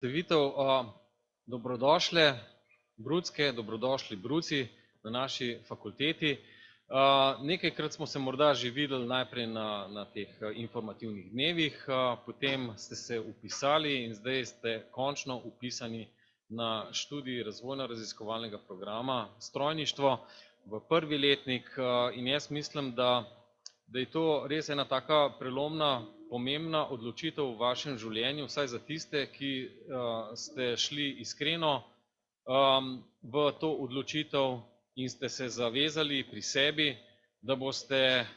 Predstavitev, dobrodošle brucke, dobrodošli bruci na naši fakulteti. Nekajkrat smo se morda že videli najprej na teh informativnih dnevih, potem ste se vpisali in zdaj ste končno vpisani na študij razvojno-raziskovalnega programa strojništvo v prvi letnik, in jaz mislim, da je to res ena taka prelomna, pomembna odločitev v vašem življenju, vsaj za tiste, ki ste šli iskreno v to odločitev in ste se zavezali pri sebi, da boste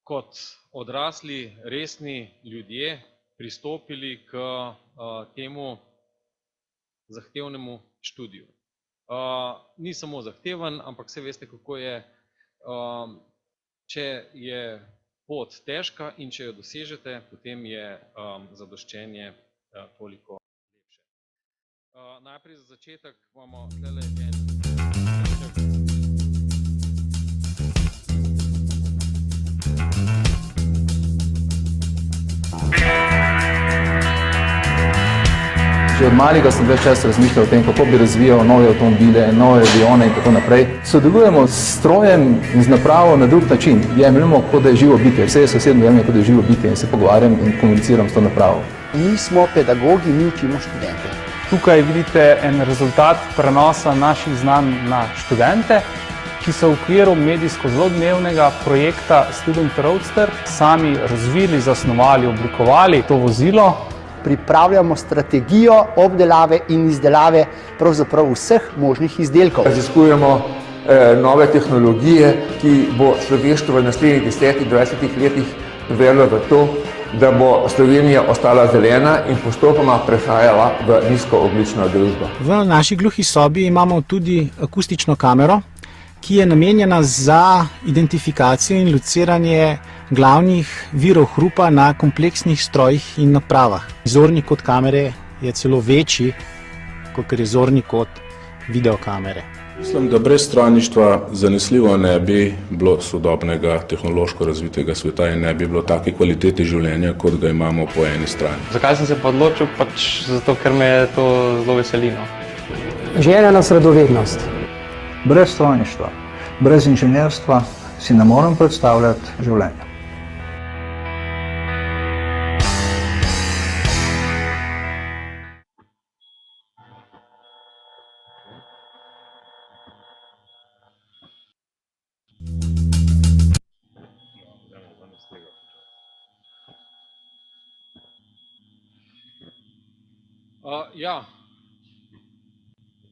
kot odrasli, resni ljudje pristopili k temu zahtevnemu študiju. Ni samo zahteven, ampak saj veste, kako je, če je pot težka in če jo dosežete, potem je zadoščenje toliko lepše. Najprej za začetek imamo tulele Že od malega sem več časa razmišljal o tem, kako bi razvijal nove avtomobile, nove avione in tako naprej. Sodelujemo s strojem in z napravo na drug način. Jemljemo, kot da je živo bitje. Vse jaz osebno jemljem, kot da je živo bitje in se pogovarjam in komuniciram s to napravo. Mi smo pedagogi, mi učimo študente. Tukaj vidite en rezultat prenosa naših znanj na študente, ki so v okviru medijsko zelo dnevnega projekta Student Roadster sami razvili, zasnovali, oblikovali to vozilo. Pripravljamo strategijo obdelave in izdelave pravzaprav vseh možnih izdelkov. Raziskujemo nove tehnologije, ki bo človeštvo v naslednjih 10-20 letih privedlo v to, da bo Slovenija ostala zelena in postopoma prehajala v nizkoogljično družbo. V naši gluhi sobi imamo tudi akustično kamero, ki je namenjena za identifikacijo in lociranje glavnih virov hrupa na kompleksnih strojih in napravah. Zorni kot kamere je celo večji, kot je zorni kot videokamere. Mislim, da brez strojništva zanesljivo ne bi bilo sodobnega tehnološko razvitega sveta in ne bi bilo take kvalitete življenja, kot ga imamo po eni strani. Zakaj sem se pa odločil? Zato, ker me to zelo veseli. Želja nas radovednost. Brez strojništva, brez inženirstva si ne morem predstavljati življenja.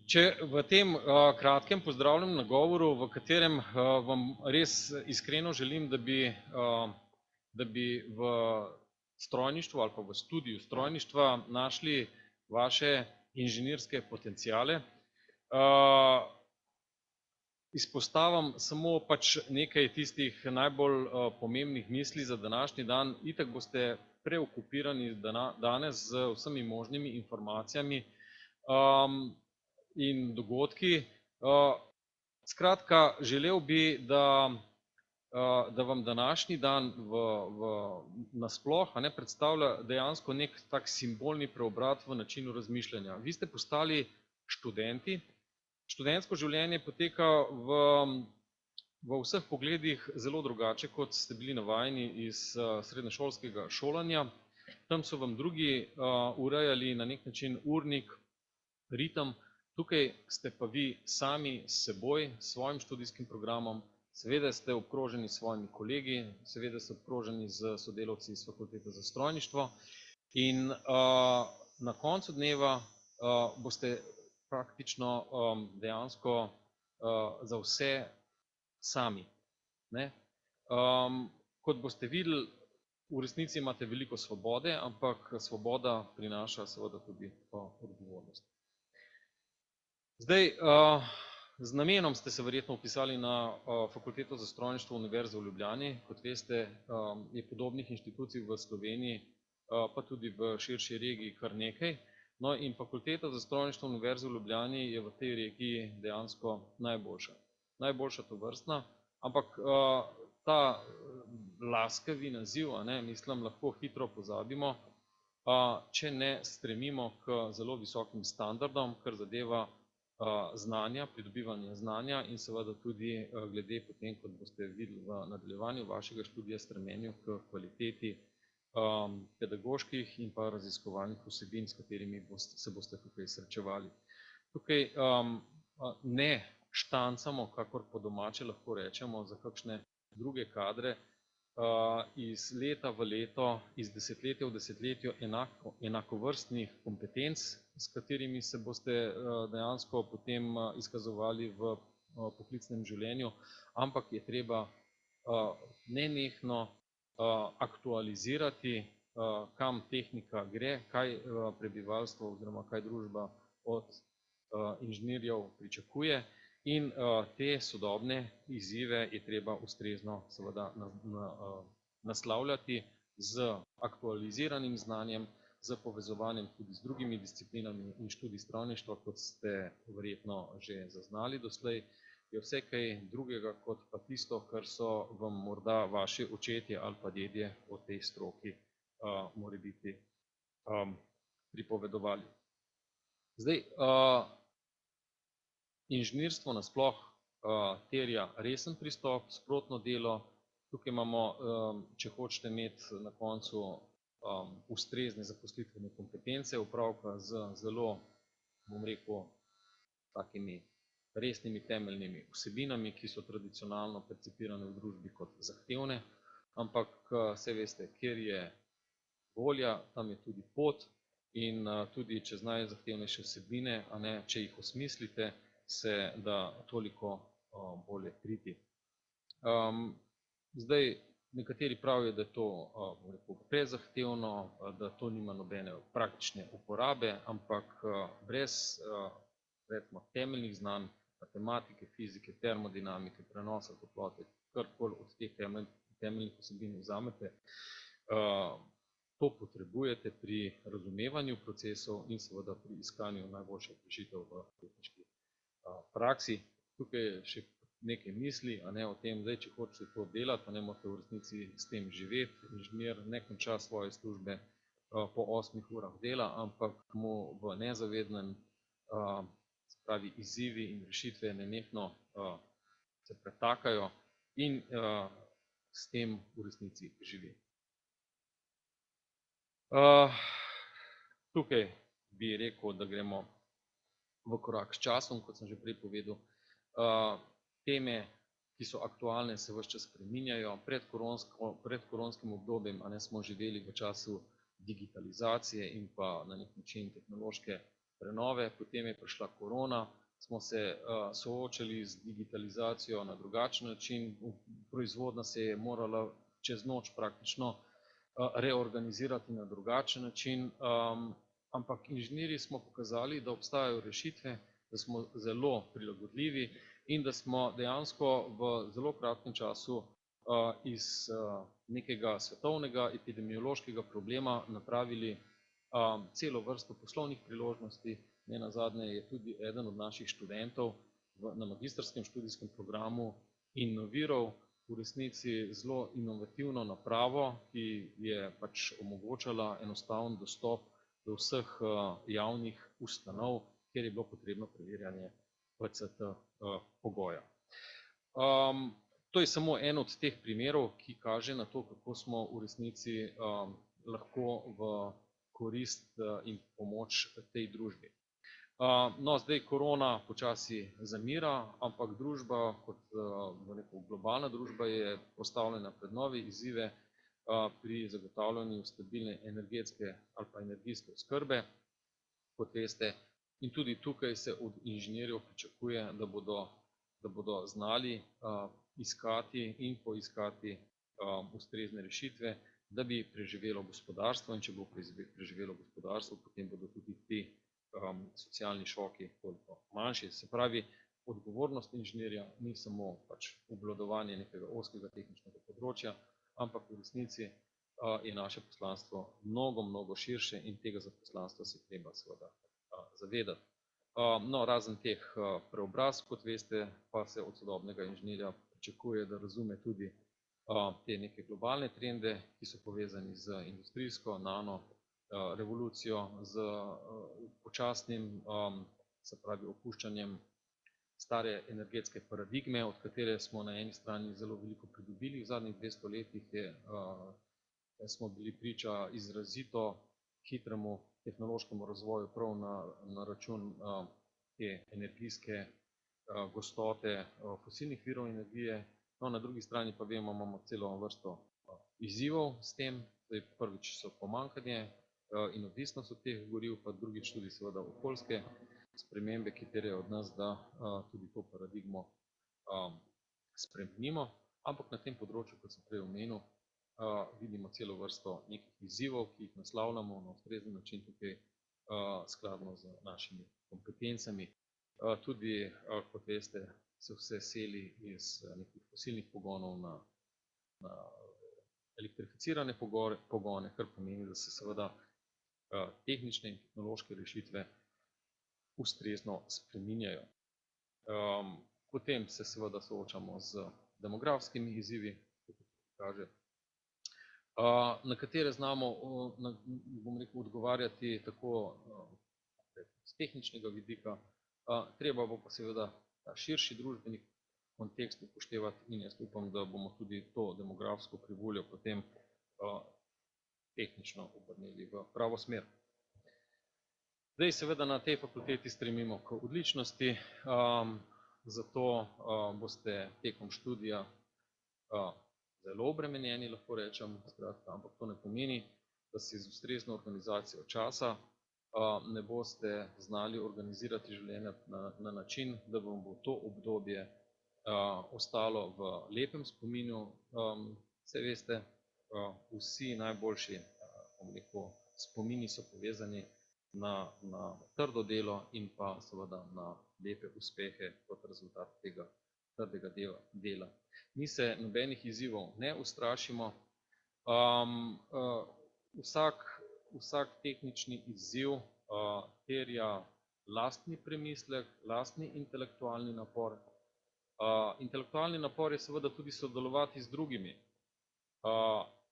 Če v tem kratkem pozdravljenem nagovoru, v katerem vam res iskreno želim, da bi v strojništvu ali pa v študiju strojništva našli vaše inženirske potenciale, izpostavim samo nekaj tistih najbolj pomembnih misli za današnji dan. Itak boste preokupirani danes z vsemi možnimi informacijami in dogodki. Skratka, želel bi, da vam današnji dan nasploh predstavlja dejansko nek tak simbolni preobrat v načinu razmišljanja. Vi ste postali študenti. Študentsko življenje poteka v vseh pogledih zelo drugače, kot ste bili navajeni iz srednješolskega šolanja. Tam so vam drugi urejali na nek način urnik, ritem. Tukaj ste pa vi sami s seboj, s svojim študijskim programom, seveda ste obkroženi s svojimi kolegi, seveda ste obkroženi z sodelavci iz Fakultete za strojništvo in na koncu dneva boste praktično dejansko za vse sami. Kot boste videli, v resnici imate veliko svobode, ampak svoboda prinaša seveda tudi odgovornost. Zdaj, z namenom ste se verjetno vpisali na Fakulteto za strojništvo Univerze v Ljubljani. Kot veste, je podobnih inštitucij v Sloveniji, pa tudi v širši regiji kar nekaj. No in Fakulteta za strojništvo Univerze v Ljubljani je v tej regiji dejansko najboljša. Najboljša tovrstna, ampak ta laskavi naziv, mislim, lahko hitro pozabimo. če ne stremimo k zelo visokim standardom, kar zadeva znanja, pridobivanje znanja in seveda tudi glede potem, kot boste videli v nadaljevanju vašega študija, stremljenju k kvaliteti pedagoških in pa raziskovalnih vsebin, s katerimi se boste tukaj srečevali. Tukaj ne štancamo, kakor po domače lahko rečemo, za kakšne druge kadre, iz leta v leto, iz desetletja v desetletje enakovrstnih kompetenc, s katerimi se boste dejansko potem izkazovali v poklicnem življenju, ampak je treba nenehno aktualizirati, kam tehnika gre, kaj prebivalstvo oziroma kaj družba od inženirjev pričakuje, in te sodobne izzive je treba ustrezno seveda naslavljati z aktualiziranim znanjem, z povezovanjem tudi z drugimi disciplinami in študij strojništva, kot ste verjetno že zaznali doslej, je vse kaj drugega kot pa tisto, kar so vam morda vaši očetje ali pa dedje o tej stroki morebiti pripovedovali. Zdaj, inženirstvo nasploh terja resen pristop, sprotno delo. Tukaj imamo, če hočete imeti na koncu ustrezne zaposlitvene kompetence, opravka z zelo, bom rekel, takimi resnimi temeljnimi vsebinami, ki so tradicionalno percipirane v družbi kot zahtevne, ampak saj veste, kjer je volja, tam je tudi pot, in tudi čez najzahtevnejše vsebine, a ne, če jih osmislite, se da toliko bolje priti. Zdaj, nekateri pravijo, da je to prezahtevno, da to nima nobene praktične uporabe, ampak brez recimo temeljnih znanj, matematike, fizike, termodinamike, prenosa toplote, karkoli od teh temeljnih vsebin vzamete, to potrebujete pri razumevanju procesov in seveda pri iskanju najboljših rešitev v tehniški praksi. Tukaj je še nekaj misli, a ne, o tem, zdaj, če hočete to delati, a ne, morate v resnici s tem živeti. Inženir ne konča svoje službe po 8 urah dela, ampak mu v nezavednem, se pravi, izzivi in rešitve nenehno se pretakajo in s tem v resnici živi. Tukaj bi rekel, da gremo v korak s časom, kot sem že prej povedal. Teme, ki so aktualne, se ves čas spreminjajo. Pred koronskim obdobjem smo živeli v času digitalizacije in pa na nek način tehnološke prenove, potem je prišla korona, smo se soočali z digitalizacijo na drugačen način, proizvodnja se je morala čez noč praktično reorganizirati na drugačen način, ampak inženirji smo pokazali, da obstajajo rešitve, da smo zelo prilagodljivi in da smo dejansko v zelo kratkem času iz nekega svetovnega epidemiološkega problema napravili celo vrsto poslovnih priložnosti. Nenazadnje je tudi eden od naših študentov na magistrskem študijskem programu inoviral v resnici zelo inovativno napravo, ki je pač omogočala enostaven dostop do vseh javnih ustanov, kjer je bilo potrebno preverjanje PCT pogoja. To je samo en od teh primerov, ki kaže na to, kako smo v resnici lahko v korist in pomoč tej družbi. No, zdaj korona počasi zamira, ampak družba, kot globalna družba, je postavljena pred nove izzive pri zagotavljanju stabilne energetske ali pa energijske oskrbe, kot veste, in tudi tukaj se od inženirjev pričakuje, da bodo znali iskati in poiskati ustrezne rešitve, da bi preživelo gospodarstvo, in če bo preživelo gospodarstvo, potem bodo tudi ti socialni šoki toliko manjši. Se pravi, odgovornost inženirja ni samo pač obvladovanje nekega ozkega tehničnega področja, ampak v resnici je naše poslanstvo mnogo širše in tega za poslanstvo se treba seveda zavedati. No, razen teh preobrazb, kot veste, pa se od sodobnega inženirja pričakuje, da razume tudi te neke globalne trende, ki so povezani z industrijsko, nano revolucijo, z počasnim, se pravi, opuščanjem stare energetske paradigme, od katere smo na eni strani zelo veliko pridobili. V zadnjih 200 letih smo bili priča izrazito hitremu tehnološkemu razvoju prav na račun te energijske gostote fosilnih virov energije. No, na drugi strani pa vemo, imamo celo vrsto izzivov s tem. Zdaj, prvič so pomanjkanje in odvisnost od teh goriv, pa drugič tudi seveda okoljske spremembe, ki terjajo od nas, da tudi to paradigmo spremenimo. Ampak na tem področju, kot sem prej omenil, vidimo celo vrsto nekih izzivov, ki jih naslavljamo na ustrezen način tukaj skladno z našimi kompetencami. Tudi, kot veste, se vse seli iz nekih fosilnih pogonov na elektrificirane pogone, kar pomeni, da se seveda tehnične in tehnološke rešitve ustrezno spreminjajo. Potem se seveda soočamo z demografskimi izzivi, kaže, na katere znamo, bom rekel, odgovarjati tako z tehničnega vidika, treba bo pa seveda ta širši družbeni kontekst upoštevati in jaz upam, da bomo tudi to demografsko krivuljo potem tehnično obrnili v pravo smer. Zdaj seveda na tej fakulteti stremimo k odličnosti, zato boste tekom študija zelo obremenjeni, lahko rečem, skratka, ampak to ne pomeni, da si z ustrezno organizacijo časa ne boste znali organizirati življenja na način, da vam bo to obdobje ostalo v lepem spominu. Saj veste, vsi najboljši spomini so povezani na trdo delo in pa seveda na lepe uspehe kot rezultat tega trdega dela. Mi se nobenih izzivov ne ustrašimo. Vsak tehnični izziv terja lastni premislek, lastni intelektualni napor. Intelektualni napor je seveda tudi sodelovati z drugimi,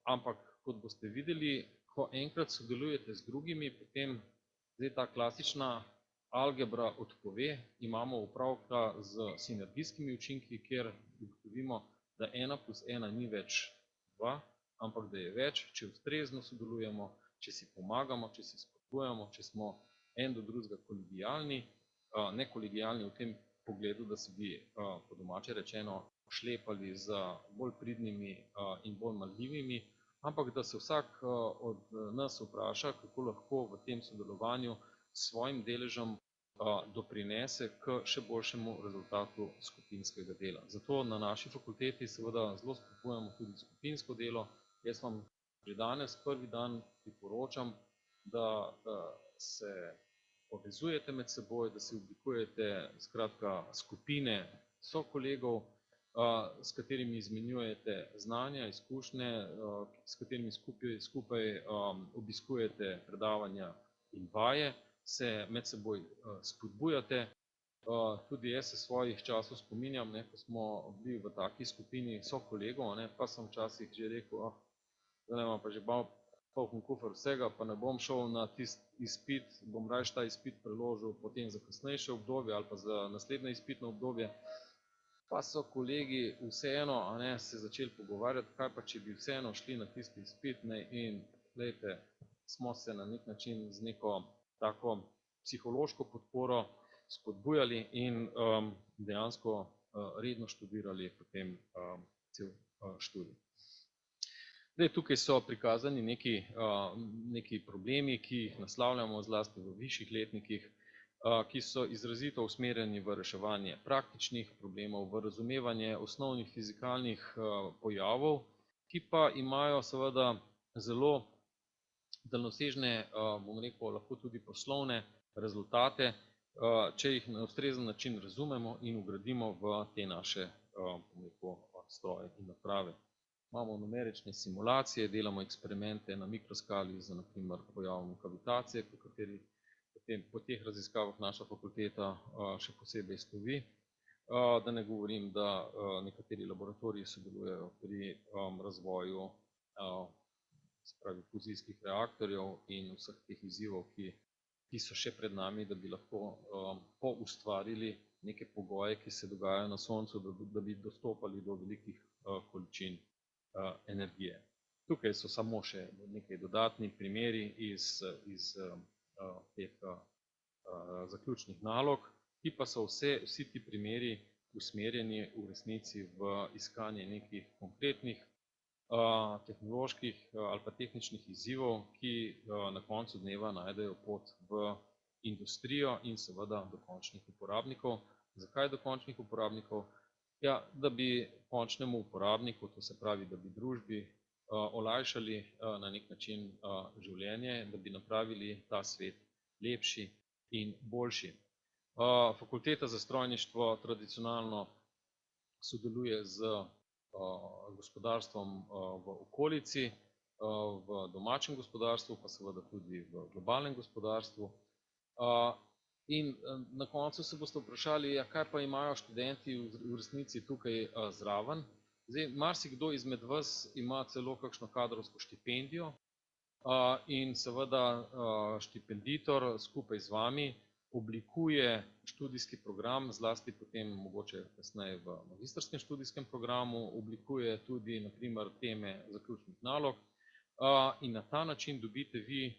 ampak kot boste videli, ko enkrat sodelujete z drugimi, potem zdaj ta klasična algebra odpove, imamo opravka z sinergijskimi učinki, kjer ugotovimo, da 1 plus 1 ni več 2, ampak da je več, če ustrezno sodelujemo, če si pomagamo, če si spodbujamo, če smo en do drugega kolegijalni, ne kolegijalni v tem pogledu, da se bi, po domače rečeno, šlepali z bolj pridnimi in bolj marljivimi, ampak da se vsak od nas vpraša, kako lahko v tem sodelovanju s svojim deležem doprinese k še boljšemu rezultatu skupinskega dela. Zato na naši fakulteti seveda zelo spodbujamo tudi skupinsko delo. Jaz vam že danes prvi dan priporočam, da se povezujete med seboj, da si oblikujete skratka skupine sokolegov, s katerimi izmenjujete znanja, izkušnje, s katerimi skupaj obiskujete predavanja in vaje, se med seboj spodbujate. Tudi jaz se svojih časov spominjam, ko smo bili v taki skupini sokolegov, pa sem včasih že rekel, zdaj imam pa že poln kufer vsega, pa ne bom šel na tisti izpit, bom raje ta izpit preložil potem za kasnejše obdobje ali pa za naslednje izpitno obdobje. Pa so kolegi vseeno se začeli pogovarjati, kaj pa če bi vseeno šli na tisti izpit, in glejte, smo se na nek način z neko tako psihološko podporo spodbujali in dejansko redno študirali potem cel študij. Zdaj, tukaj so prikazani neki problemi, ki jih naslavljamo zlasti v višjih letnikih, ki so izrazito usmerjeni v reševanje praktičnih problemov, v razumevanje osnovnih fizikalnih pojavov, ki pa imajo seveda zelo daljnosežne, bom rekel, lahko tudi poslovne rezultate, če jih na ustrezen način razumemo in vgradimo v te naše, bom rekel, stroje in naprave. Imamo numerične simulacije, delamo eksperimente na mikroskali z, na primer, pojavom kavitacije, po teh raziskavah naša fakulteta še posebej slovi. Da ne govorim, da nekateri laboratoriji sodelujejo pri razvoju se pravi fuzijskih reaktorjev in vseh teh izzivov, ki so še pred nami, da bi lahko poustvarili neke pogoje, ki se dogajajo na Soncu, da bi dostopali do velikih količin energije. Tukaj so samo še nekaj dodatni primeri iz teh zaključnih nalog, ki pa so vsi ti primeri usmerjeni v resnici v iskanje nekih konkretnih tehnoloških ali pa tehničnih izzivov, ki na koncu dneva najdejo pot v industrijo in seveda do končnih uporabnikov. Zakaj do končnih uporabnikov? Ja, da bi končnemu uporabniku, to se pravi, da bi družbi olajšali na nek način življenje, da bi napravili ta svet lepši in boljši. Fakulteta za strojništvo tradicionalno sodeluje z gospodarstvom v okolici, v domačem gospodarstvu, pa seveda tudi v globalnem gospodarstvu. In na koncu se boste vprašali, ja, kaj pa imajo študenti v resnici tukaj zraven. Zdaj, marsikdo izmed vas ima celo kakšno kadrovsko štipendijo in seveda štipenditor skupaj z vami oblikuje študijski program, zlasti potem mogoče kasneje v magistrskem študijskem programu, oblikuje tudi na primer teme zaključnih nalog in na ta način dobite vi,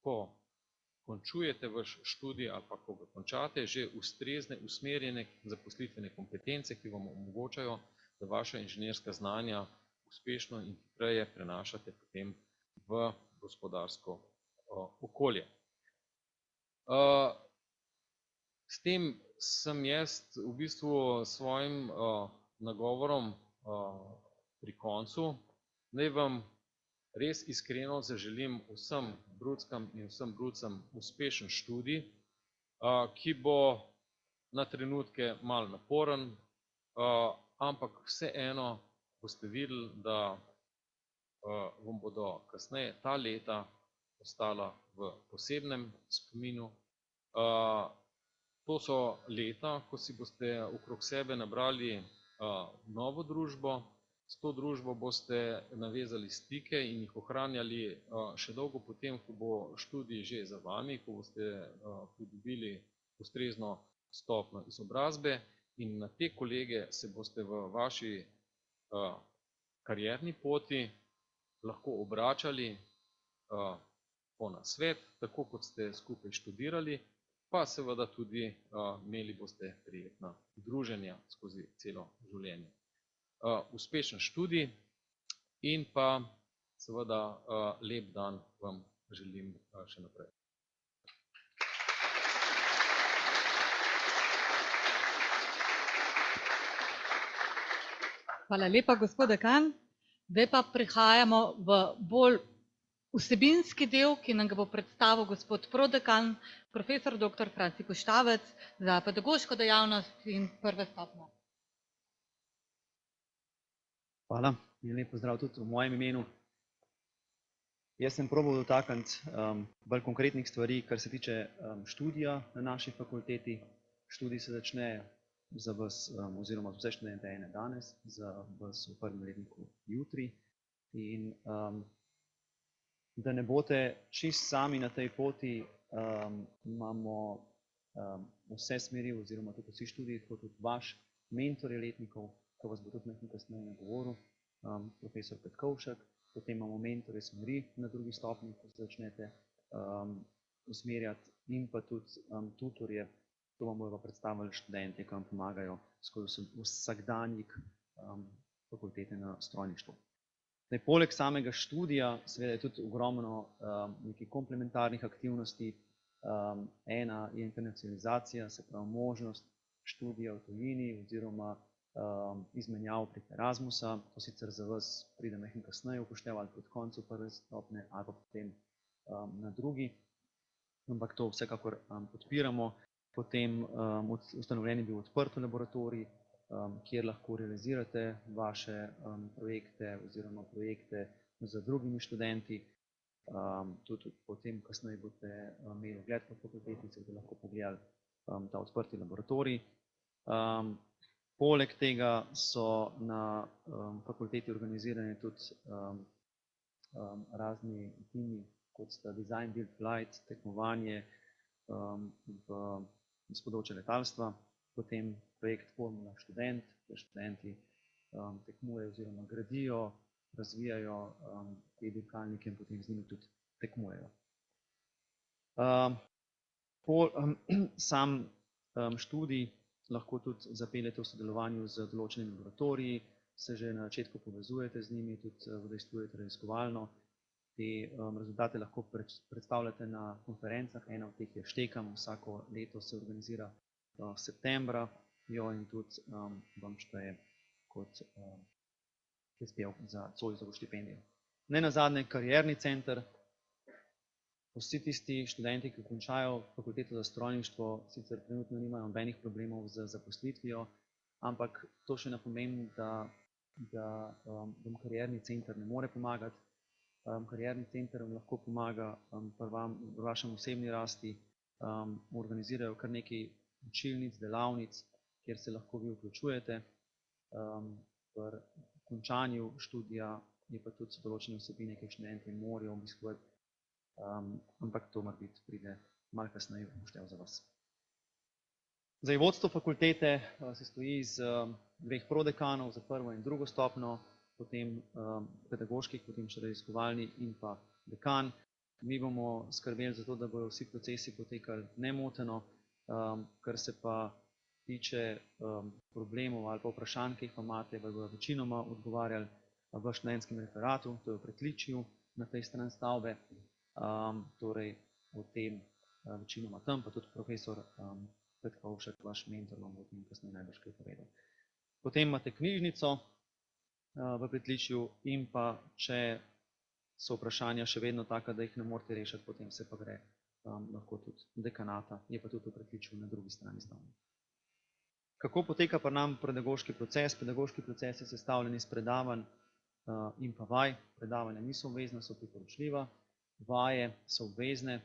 ko končujete vaš študij ali pa ko ga končate, že ustrezne, usmerjene zaposlitvene kompetence, ki vam omogočajo, da vaša inženirska znanja uspešno in hitreje prenašate potem v gospodarsko okolje. S tem sem jaz v bistvu svojim nagovorom pri koncu. Naj vam res iskreno zaželim vsem bruckam in vsem brucem uspešen študij, ki bo na trenutke malo naporen, ampak vseeno boste videli, da vam bodo kasneje ta leta ostala v posebnem spominu. To so leta, ko si boste okrog sebe nabrali novo družbo, s to družbo boste navezali stike in jih ohranjali še dolgo potem, ko bo študij že za vami, ko boste pridobili ustrezno stopnjo izobrazbe in na te kolege se boste v vaši karierni poti lahko obračali po nasvet, tako kot ste skupaj študirali, pa seveda tudi imeli boste prijetna druženja skozi celo življenje. Uspešen študij in pa seveda lep dan vam želim še naprej. Hvala lepa, gospod dekan. Zdaj pa prihajamo v bolj vsebinski del, ki nam ga bo predstavil gospod prodekan, profesor dr. Franci Puštavec za pedagoško dejavnost in prve stopnje. Hvala in lep pozdrav tudi v mojem imenu. Jaz sem probal dotakniti bolj konkretnih stvari, kar se tiče študija na naši fakulteti. Študij se začne za vas oziroma za vse študente ene danes, za vas v prvem letniku jutri. In da ne boste čisto sami na tej poti, imamo vse smeri oziroma tudi vsi študiji, kot tudi vaš mentor letnikov, ko vas bo tudi nekaj kasneje nagovoril, profesor Petkovšek. Potem imamo mentorje smeri na drugi stopnji, ko se začnete usmerjati, in pa tudi tutorje, to vam bodo predstavili študenti, ki vam pomagajo skozi vsakdanjik fakultete na strojništvu. Poleg samega študija seveda je tudi ogromno nekih komplementarnih aktivnosti. Ena je internacionalizacija, se pravi možnost študija v tujini oziroma izmenjav prek Erasmusa. To sicer za vas pride nekaj kasneje upoštev ali proti koncu prve stopnje ali pa potem na drugi, ampak to vsekakor podpiramo. Potem ustanovljen je bil odprti laboratorij, kjer lahko realizirate vaše projekte oziroma projekte z drugimi študenti. Tudi potem kasneje boste imeli ogled po fakulteti, se boste lahko pogledali ta odprti laboratorij. Poleg tega so na fakulteti organizirane tudi razni timi, kot sta Design, Build, Flight, tekmovanje z področja letalstva, potem projekt Formula študent, kjer študenti tekmujejo oziroma gradijo, razvijajo te dirkalnike in potem z njimi tudi tekmujejo. Sam študij lahko tudi zapeljete v sodelovanju z določenimi laboratoriji, se že na začetku povezujete z njimi, tudi udejstvujete raziskovalno. Te rezultate lahko predstavljate na konferencah, ena od teh je Štekam, vsako leto se organizira septembra, jo in tudi vam šteje kot prispevek za Zoisovo štipendijo. Ne nazadnje karierni center. Vsi tisti študenti, ki končajo fakulteto za strojništvo, sicer trenutno nimajo nobenih problemov z zaposlitvijo, ampak to še ne pomeni, da vam karierni center ne more pomagati. Karierni center vam lahko pomaga pri vašem osebni rasti, organizirajo kar nekaj učilnic, delavnic, kjer se lahko vi vključujete. Pri končanju študija je pa tudi so določene vsebine, ki študenti morajo obiskovati, ampak to morebiti pride malo kasneje v poštev za vas. Zdaj, vodstvo fakultete se stoji iz dveh prodekanov za prvo in drugo stopnjo, potem pedagoških, potem še raziskovalni in pa dekan. Mi bomo skrbeli za to, da bodo vsi procesi potekali nemoteno, kar se pa tiče problemov ali pa vprašanj, ki jih pa imate, bodo večinoma odgovarjali v študentskem referatu, to je v pritličju na tej strani stavbe. Torej o tem večinoma tam, pa tudi profesor Petkovšek, vaš mentor, vam bo o tem kasneje najbrž kaj povedal. Potem imate knjižnico v pritličju in pa če so vprašanja še vedno taka, da jih ne morete rešiti, potem se pa gre lahko tudi dekanata, je pa tudi v pritličju na drugi strani stavbe. Kako poteka pri nam pedagoški proces? Pedagoški proces je sestavljen iz predavanj in pa vaj. Predavanja niso obvezna, so priporočljiva. Vaje so obvezne,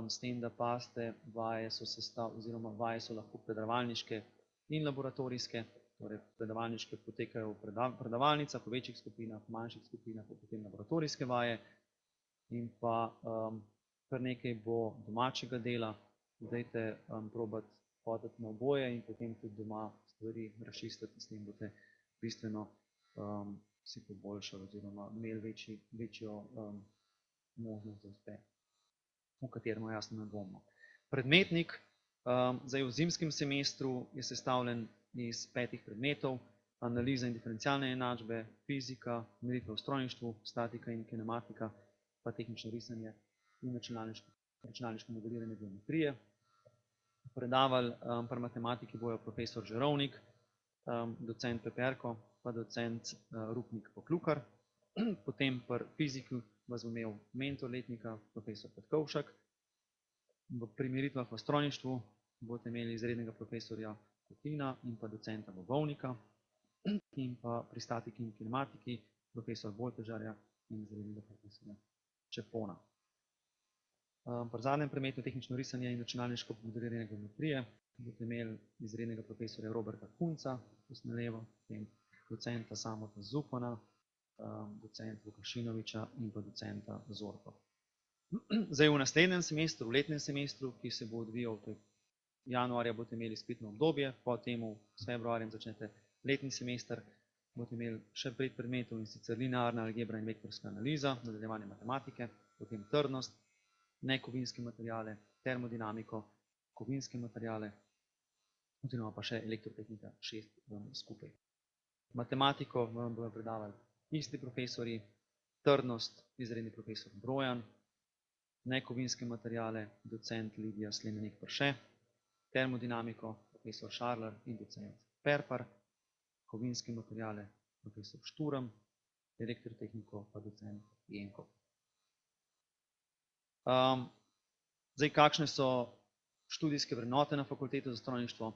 s tem, da pazite, vaje so lahko predavalniške in laboratorijske. Torej, predavalniške potekajo v predavalnicah, v večjih skupinah, v manjših skupinah, pa potem laboratorijske vaje. In pa kar nekaj bo domačega dela, dajte probati hoditi na oboje in potem tudi doma stvari razčistiti, s tem boste bistveno si poboljšali oziroma imeli večjo možnost za uspeh, v katerem jasno ne dvomimo. Predmetnik zdaj v zimskem semestru je sestavljen iz 5 predmetov: analiza in diferencialne enačbe, fizika, meritve v strojništvu, statika in kinematika, pa tehnično risanje in računalniško modeliranje geometrije. Predavali pri matematiki bojo profesor Žerovnik, docent Peperko, pa docent Rupnik Poklukar. Potem pri fiziki vas bo imel mentor letnika, profesor Petkovšek. Pri meritvah v strojništvu boste imeli izrednega profesorja Kotina in pa docenta Bobovnika. In pa pri statiki in kinematiki profesor Boltežarja in izrednega profesorja Čepona. Pri zadnjem predmetu tehnično risanje in računalniško modeliranje geometrije boste imeli izrednega profesorja Roberta Kunca, na levo, potem docenta Samota Zupana, docenta Vukašinoviča in pa docenta Zorko. Zdaj v naslednjem semestru, v letnem semestru, ki se bo odvijal, januarja boste imeli izpitno obdobje, potem s februarjem začnete letni semester, boste imeli še 5 predmetov, in sicer linearna algebra in vektorska analiza, nadaljevanje matematike, potem trdnost, nekovinske materijale, termodinamiko, kovinske materijale, oziroma pa še elektrotehnika 6 skupaj. Matematiko vam bodo predavali isti profesori, trdnost izredni profesor Brojan, nekovinske materijale docent Lidija Slemenik Prše, termodinamiko profesor Šarlar in docent Perpar, kovinske materijale profesor Šturm, elektrotehniko pa docent Jenko. Zdaj, kakšne so študijske vrednote na fakulteti za strojništvo?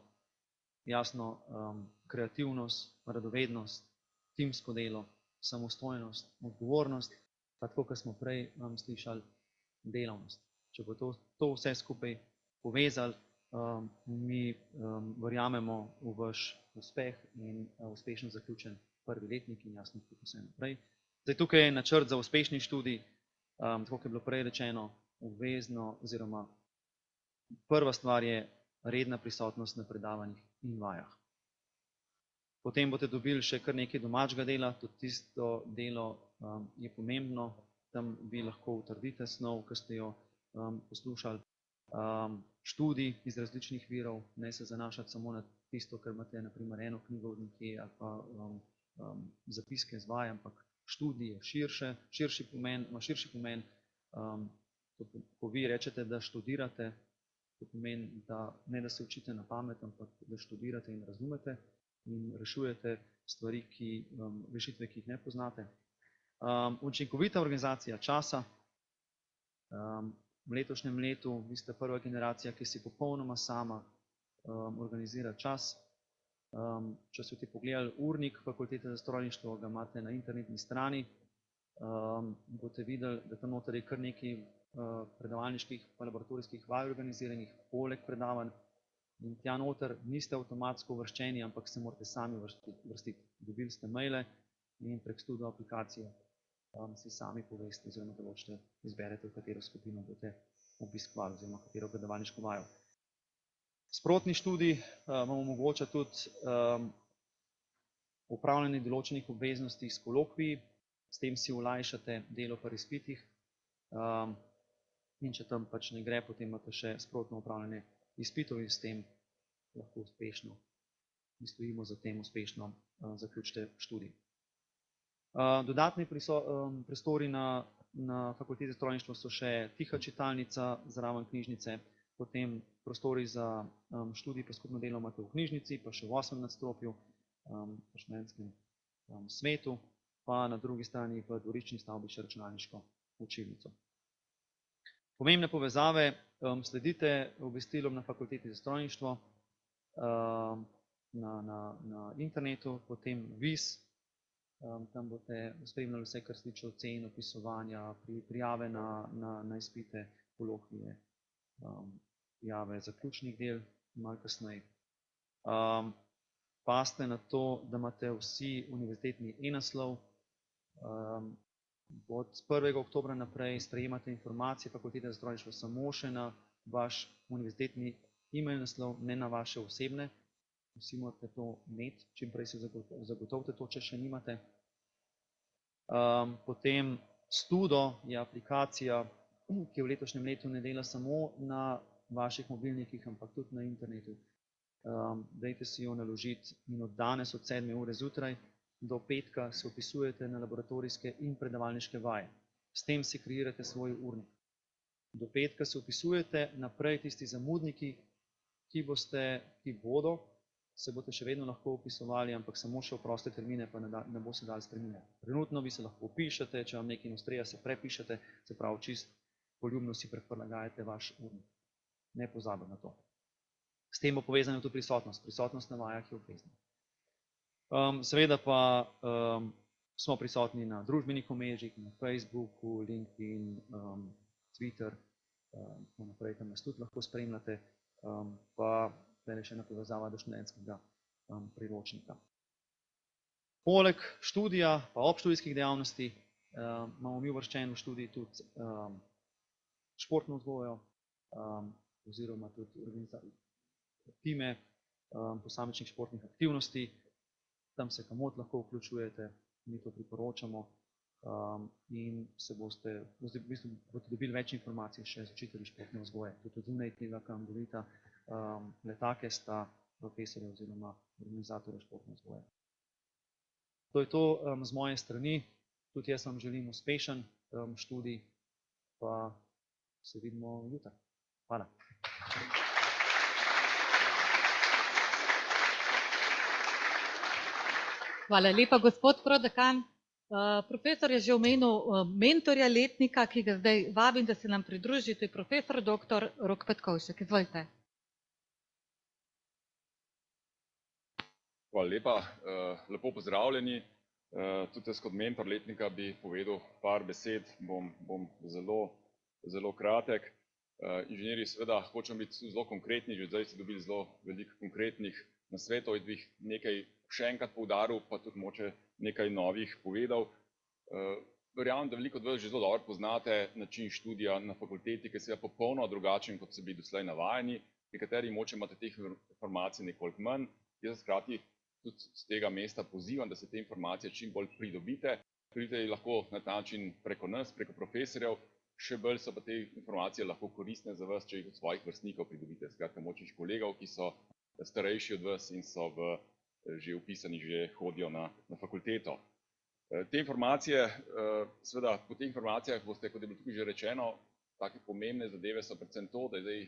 Jasno, kreativnost, radovednost, timsko delo, samostojnost, odgovornost, pa tako, kot smo prej slišali, delavnost. Če bo to vse skupaj povezali, mi verjamemo v vaš uspeh in uspešno zaključen prvi letnik in jasno tudi vse naprej. Zdaj, tukaj je načrt za uspešni študij, tako kot je bilo prej rečeno, obvezno oziroma prva stvar je redna prisotnost na predavanjih in vajah. Potem boste dobili še kar nekaj domačega dela, tudi tisto delo je pomembno, tam vi lahko utrdite snov, ki ste jo poslušali. Študij iz različnih virov, ne se zanašati samo na tisto, kar imate na primer eno knjigo od nekje ali pa zapiske z vaj, ampak študij je širši pomen. Ko vi rečete, da študirate, to pomeni, da ne da se učite na pamet, ampak da študirate in razumete in rešujete stvari, rešitve, ki jih ne poznate. Učinkovita organizacija časa. V letošnjem letu vi ste prva generacija, ki si popolnoma sama organizira čas. Če ste pogledali urnik Fakultete za strojništvo, ga imate na internetni strani, boste videli, da tam noter je kar nekaj predavalniških pa laboratorijskih vaj organiziranih, poleg predavanj. In tja noter niste avtomatsko uvrščeni, ampak se morate sami vrstiti. Dobili ste maile in prek Studio aplikacije si sami poveste, oziroma določite, izberete, v katero skupino boste obiskovali, oziroma katero predavalniško vajo. Sprotni študij vam omogoča tudi opravljanje določenih obveznosti s kolokviji, s tem si olajšate delo pri izpitih. In če tam pač ne gre, potem imate še sprotno opravljanje izpitov in s tem lahko uspešno, mi stojimo za tem, uspešno zaključite študij. Dodatni prostori na Fakulteti za strojništvo so še tiha čitalnica zraven knjižnice, potem prostori za študij pa skupno delo imate v knjižnici, pa še v 8. nadstropju, v študentskem svetu, pa na drugi strani v dvoriščni stavbi še računalniško učilnico. Pomembne povezave, sledite obvestilom na Fakulteti za strojništvo na internetu, potem VIS, tam boste spremljali vse, kar se tiče ocen, opisovanja, prijave na izpite, kolokvije, prijave zaključnih del, malo kasneje. Pazite na to, da imate vsi univerzitetni e-naslov. Od 1. oktobra naprej sprejemate informacije Fakultete za strojništvo samo še na vaš univerzitetni e-mail naslov, ne na vaše osebne. Vsi morate to imeti, čim prej se zagotovite to, če še nimate. Potem Studo je aplikacija, ki v letošnjem letu ne dela samo na vaših mobilnikih, ampak tudi na internetu. Dajte si jo naložiti in od danes, od 7. ure zjutraj do petka se vpisujete na laboratorijske in predavalniške vaje. S tem si kreirate svoj urnik. Do petka se vpisujete, naprej tisti zamudniki, ki bodo, se boste še vedno lahko vpisovali, ampak samo še v proste termine, pa ne bo se dal spreminjati. Trenutno vi se lahko vpišete, če vam nekaj ne ustreza, se prepišete, se pravi čist poljubno si prilagajate vaš urnik. Ne pozabite na to. S tem bo povezana tudi prisotnost. Prisotnost na vajah je obvezna. Seveda pa smo prisotni na družbenih omrežjih, na Facebooku, LinkedIn, Twitter, tako naprej, tam nas tudi lahko spremljate, pa tukaj še ena povezava do študentskega priročnika. Poleg študija pa obštudijskih dejavnosti imamo mi uvrščen v študij tudi športno vzgojo oziroma tudi time posamičnih športnih aktivnosti. Tam se kamot lahko vključujete, mi to priporočamo in boste dobili več informacij še z učitelji športne vzgoje. Tudi od zunaj tega, kam govorita, letake sta profesorja oziroma organizatorja športne vzgoje. To je to z moje strani. Tudi jaz vam želim uspešen študij, pa se vidimo jutri. Hvala. Hvala lepa, gospod prodekan. Profesor je že omenil mentorja letnika, ki ga zdaj vabim, da se nam pridruži, to je profesor dr. Rok Petkovšek. Izvolite. Hvala lepa, lepo pozdravljeni. Tudi jaz kot mentor letnika bi povedal par besed, bom zelo kratek. Inženirji seveda hočemo biti zelo konkretni, že zdaj ste dobili zelo veliko konkretnih nasvetov, bi jih nekaj še enkrat poudaril, pa tudi mogoče nekaj novih povedal. Verjamem, da veliko od vas že zelo dobro poznate način študija na fakulteti, ki je seveda popolnoma drugačen, kot so bili doslej navajeni. Nekateri mogoče imate teh informacij nekoliko manj. Jaz hkrati tudi z tega mesta pozivam, da se te informacije čim bolj pridobite. Pridobite jih lahko na ta način preko nas, preko profesorjev. Še bolj so pa te informacije lahko koristne za vas, če jih od svojih vrstnikov pridobite. Skratka, močnih kolegov, ki so starejši od vas in so že vpisani, že hodijo na fakulteto. Te informacije, seveda po teh informacijah boste, kot je bilo tukaj že rečeno, take pomembne zadeve so predvsem to, da je zdaj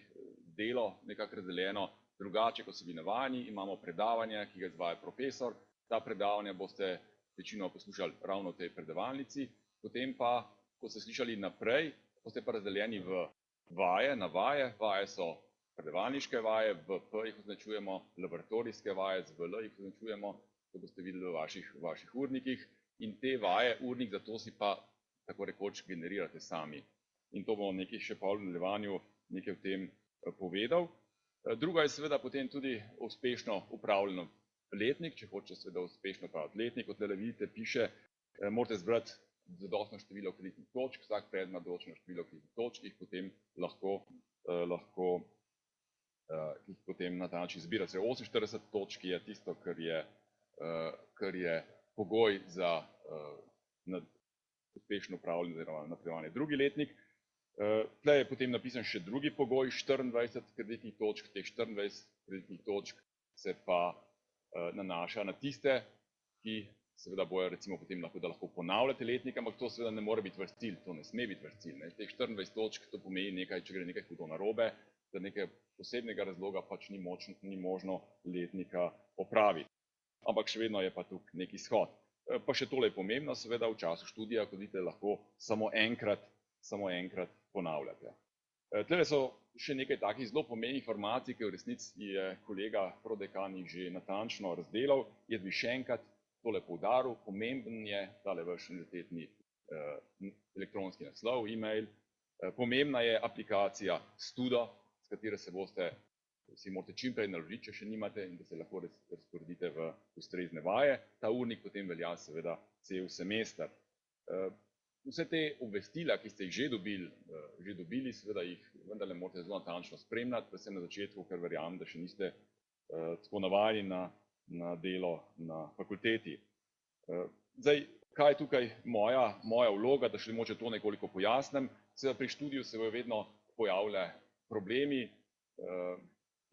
delo nekako razdeljeno drugače, kot so bili navajeni. Imamo predavanje, ki ga izvaja profesor. Ta predavanja boste večino poslušali ravno v tej predavalnici. Potem pa, ko ste slišali naprej, boste pa razdeljeni v vaje, na vaje. Vaje so predavalniške vaje, v P jih označujemo, laboratorijske vaje, z VL jih označujemo, to boste videli v vaših urnikih. In te vaje, urnik, zato si pa tako rekoč generirate sami. In to bomo nekaj še pa v nadaljevanju nekaj o tem povedal. Druga je seveda potem tudi uspešno upravljeno letnik, če hočete seveda uspešno upravljati letnik, kot le vidite, piše, morate zbrati zadostno število kreditnih točk, vsak predmet ima določeno število kreditnih točk, ki jih potem lahko na ta način zbirate. 48 točk je tisto, kar je pogoj za uspešno upravljanje oziroma napredovanje drugi letnik. Tukaj je potem napisan še drugi pogoj, 24 kreditnih točk. Teh 24 kreditnih točk se pa nanaša na tiste, ki seveda bojo recimo potem lahko ponavljate letnik, ampak to seveda ne more biti vaš cilj, to ne sme biti vaš cilj. Teh 24 točk to pomeni nekaj, če gre nekaj hudo narobe, da nekaj posebnega razloga pač ni možno letnika opraviti. Ampak še vedno je pa tukaj nek izhod. Pa še tole je pomembno, seveda v času študija, kot vidite, lahko samo enkrat ponavljate. Tukaj so še nekaj takih zelo pomembnih informacij, ki v resnici je kolega prodekan jih že natančno razdelal. Jaz bi še enkrat tole poudaril, pomemben je tale vaš univerzitetni elektronski naslov, e-mail. Pomembna je aplikacija Studo, s katero si morate čim prej naložiti, če še nimate, in da se lahko razporedite v ustrezne vaje. Ta urnik potem velja seveda cel semester. Vse te obvestila, ki ste jih že dobili, seveda jih vendarle morate zelo natančno spremljati, predvsem na začetku, ker verjamem, da še niste tako navajeni na delo na fakulteti. Zdaj, kaj je tukaj moja vloga, da še mogoče to nekoliko pojasnim. Seveda pri študiju se bojo vedno pojavljali problemi,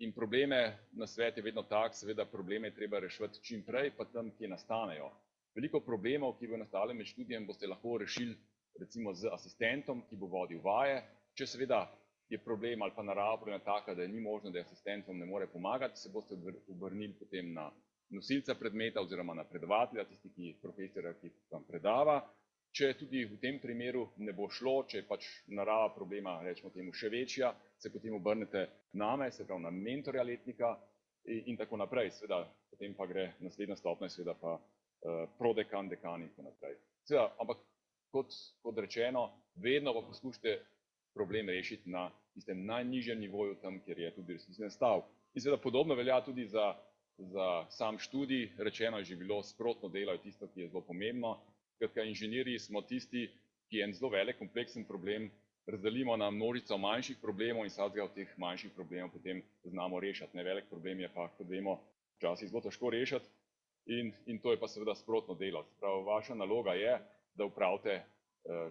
in probleme, nasvet je vedno tak, seveda probleme je treba reševati čim prej, pa tam, kje nastanejo. Veliko problemov, ki bo nastale med študijem, boste lahko rešili recimo z asistentom, ki bo vodil vaje. Če seveda je problem ali pa narava problema taka, da ni možno, da asistent vam ne more pomagati, se boste obrnili potem na nosilca predmeta oziroma na predavatelja, profesorja, ki vam predava. Če tudi v tem primeru ne bo šlo, če je pač narava problema, rečemo temu, še večja, se potem obrnete name, se pravi na mentorja letnika in tako naprej. Seveda, potem pa gre naslednja stopnja, seveda pa prodekan, dekan in tako naprej. Seveda, ampak kot rečeno, vedno pa poskušajte problem rešiti na tistem najnižjem nivoju, tam, kjer je tudi resnični nastal. In seveda podobno velja tudi za sam študij. Rečeno je že bilo, sprotno delo je tisto, ki je zelo pomembno. Skratka, inženirji smo tisti, ki en zelo velik, kompleksen problem razdelimo na množico manjših problemov in vsakega od teh manjših problemov potem znamo rešiti. Velik problem je pa, kot vemo, včasih zelo težko rešiti in to je pa seveda sprotno delo. Prav, vaša naloga je, da opravite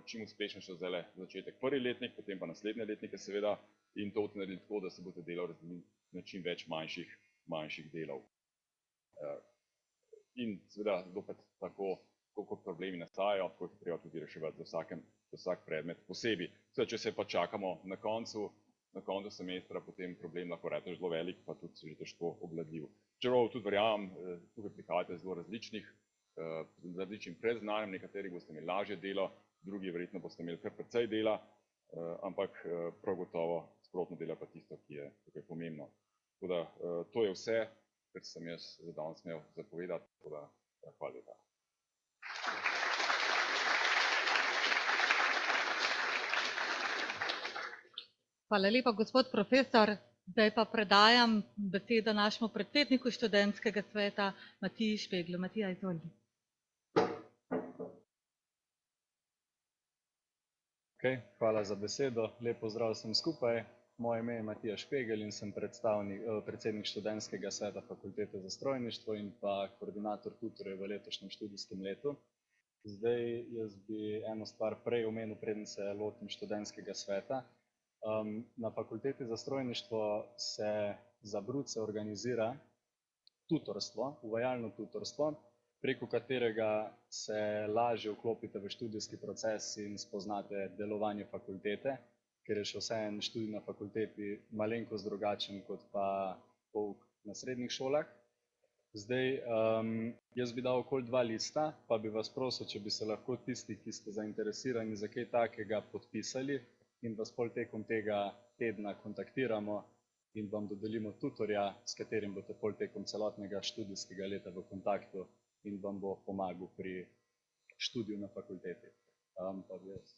čim uspešnejšo zdajle začetek prvi letnik, potem pa naslednje letnike seveda in to naredili tako, da se boste delo razdelili na čim več manjših delov. In seveda zopet tako, kot problemi nastajajo, tako je treba tudi reševati za vsak predmet posebej. Če se pa čakamo na koncu semestra, potem problem lahko rečete zelo velik, pa tudi že težko obvladljiv. Čeprav tudi verjamem, tukaj prihajate zelo različnim predznanjem, nekateri boste imeli lažje delo, drugi verjetno boste imeli kar precej dela, ampak prav gotovo sprotno delo pa tisto, ki je tukaj pomembno. Tako da to je vse, kar sem jaz za danes imel zapovedati, tako da hvala lepa. Hvala lepa, gospod profesor. Zdaj pa predajam besedo našemu predsedniku študentskega sveta, Matiji Špeglu. Matija, izvolite. Okay, hvala za besedo. Lep pozdrav vsem skupaj. Moje ime je Matija Špegel in sem predsednik študentskega sveta Fakultete za strojništvo in pa koordinator tutorjev v letošnjem študijskem letu. Zdaj, jaz bi eno stvar prej omenil, preden se lotim študentskega sveta. Na Fakulteti za strojništvo se za bruce organizira tutorstvo, uvajalno tutorstvo, preko katerega se lažje vklopite v študijski proces in spoznate delovanje fakultete, ker je še vseeno študij na fakulteti malenkost drugačen kot pa pouk na srednjih šolah. Zdaj, jaz bi dal okoli 2 lista, pa bi vas prosil, če bi se lahko tisti, ki ste zainteresirani za kaj takega, podpisali in vas pol tekom tega tedna kontaktiramo in vam dodelimo tutorja, s katerim boste pol tekom celotnega študijskega leta v kontaktu in vam bo pomagal pri študiju na fakulteti. Pa bi jaz.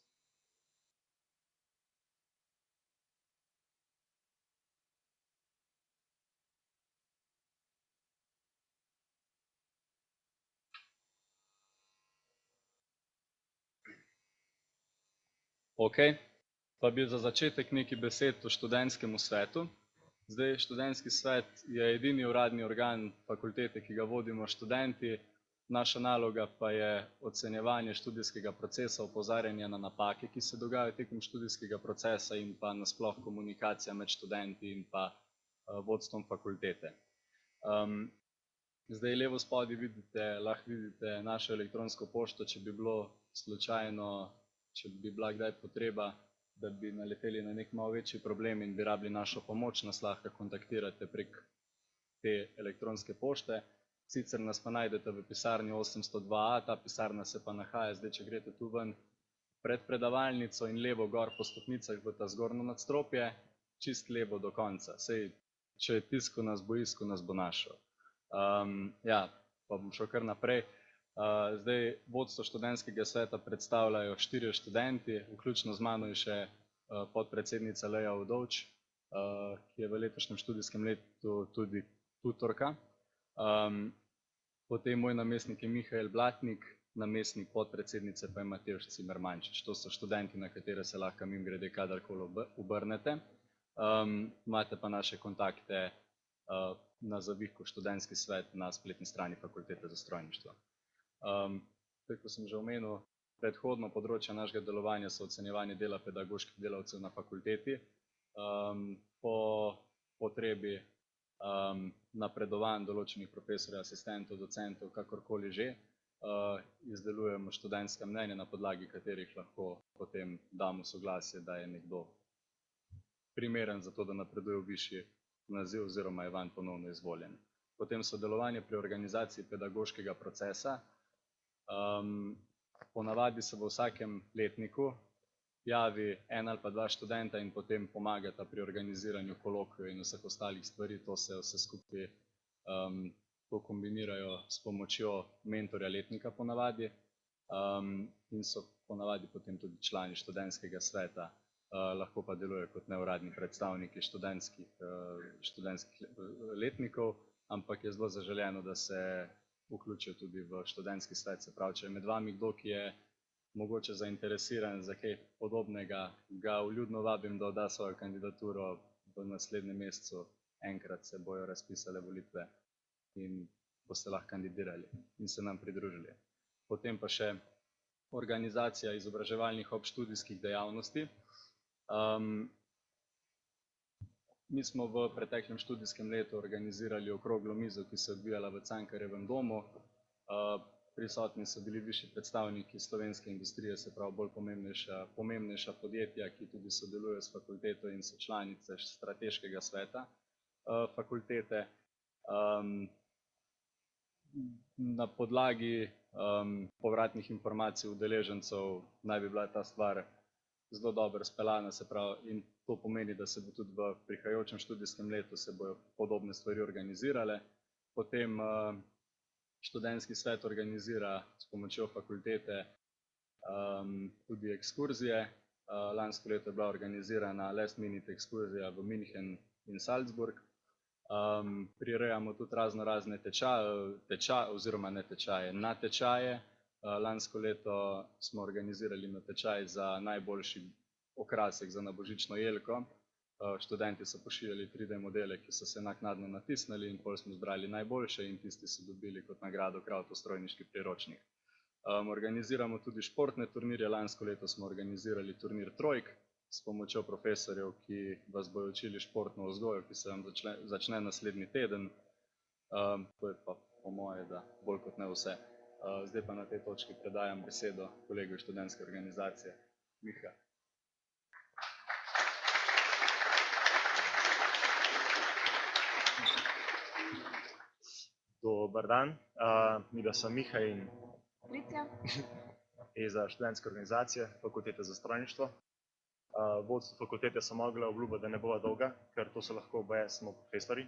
Ok, pa bi za začetek nekaj besed o študentskem svetu. Zdaj, študentski svet je edini uradni organ fakultete, ki ga vodimo študenti. Naša naloga pa je ocenjevanje študijskega procesa, opozarjanje na napake, ki se dogajajo tekom študijskega procesa in pa nasploh komunikacija med študenti in pa vodstvom fakultete. Zdaj, levo spodaj lahko vidite našo elektronsko pošto, če bi bilo slučajno, če bi bila kdaj potreba, da bi naleteli na nek malo večji problem in bi rabili našo pomoč, nas lahko kontaktirate prek te elektronske pošte. Sicer nas pa najdete v pisarni 802A, ta pisarna se pa nahaja, zdaj če greste tu ven, pred predavalnico in levo gor po stopnicah v ta zgornjo nadstropje, čist levo do konca. Sej, če je tisko nas bo isko, nas bo našel. Ja, pa bom šel kar naprej. Zdaj, vodstvo študentskega sveta predstavljajo 4 študenti, vključno z mano je še podpredsednica Leja Udovč, ki je v letošnjem študijskem letu tudi tutorka. Potem moj namestnik je Mihael Blatnik, namestnik podpredsednice pa je Matevž Cimermančič. To so študenti, na katere se lahko mimogrede kadarkoli obrnete. Imate pa naše kontakte na zavihku študentski svet na spletni strani Fakultete za strojništvo. Kot sem že omenil, predhodno področje našega delovanja so ocenjevanje dela pedagoških delavcev na fakulteti. Po potrebi napredovanj določenih profesorjev, asistentov, docentov, kakorkoli že, izdelujemo študentska mnenja, na podlagi katerih lahko potem damo soglasje, da je nekdo primeren za to, da napreduje v višji naziv oziroma je vanj ponovno izvoljen. Potem sodelovanje pri organizaciji pedagoškega procesa. Ponavadi se v vsakem letniku javi 1 ali pa 2 študenta in potem pomagata pri organiziranju kolokvijev in vseh ostalih stvari. To se vse skupaj kombinirajo s pomočjo mentorja letnika ponavadi in so ponavadi potem tudi člani študentskega sveta, lahko pa delujejo kot neuradni predstavniki študentskih letnikov, ampak je zelo zaželeno, da se vključijo tudi v študentski svet. Se pravi, če je med vami kdo, ki je mogoče zainteresiran za kaj podobnega, ga vljudno vabim, da odda svojo kandidaturo. V naslednjem mesecu enkrat se bojo razpisale volitve in boste lahko kandidirali in se nam pridružili. Potem pa še organizacija izobraževalnih obštudijskih dejavnosti. Mi smo v preteklem študijskem letu organizirali okroglo mizo, ki se je odvijala v Cankarjevem domu. Prisotni so bili višji predstavniki slovenske industrije, se pravi bolj pomembnejša podjetja, ki tudi sodelujejo s fakulteto in so članice strateškega sveta fakultete. Na podlagi povratnih informacij udeležencev naj bi bila ta stvar zelo dobro speljana, se pravi, in to pomeni, da se bo tudi v prihajajočem študijskem letu se bojo podobne stvari organizirale. Potem študentski svet organizira s pomočjo fakultete tudi ekskurzije. Lansko leto je bila organizirana last minute ekskurzija v München in Salzburg. Prirejamo tudi razne natečaje, Lansko leto smo organizirali natečaj za najboljši okrasek za na božično jelko. Študenti so pošiljali 3D modele, ki so se naknadno natisnili in potem smo zbrali najboljše in tisti so dobili kot nagrado Kravtostrojniški priročnik. Organiziramo tudi športne turnirje. Lansko leto smo organizirali turnir trojk s pomočjo profesorjev, ki vas bodo učili športno vzgojo, ki se vam začne naslednji teden. To je pa po moje, da bolj kot ne vse. Zdaj pa na tej točki predajam besedo kolegu iz študentske organizacije, Miha. Dobar dan, midva sam Miha in Licija iz študentske organizacije Fakultete za strojništvo. Vodstvo fakultete so mogla obljubiti, da ne bova dolga, ker to so lahko oboje samo profesori.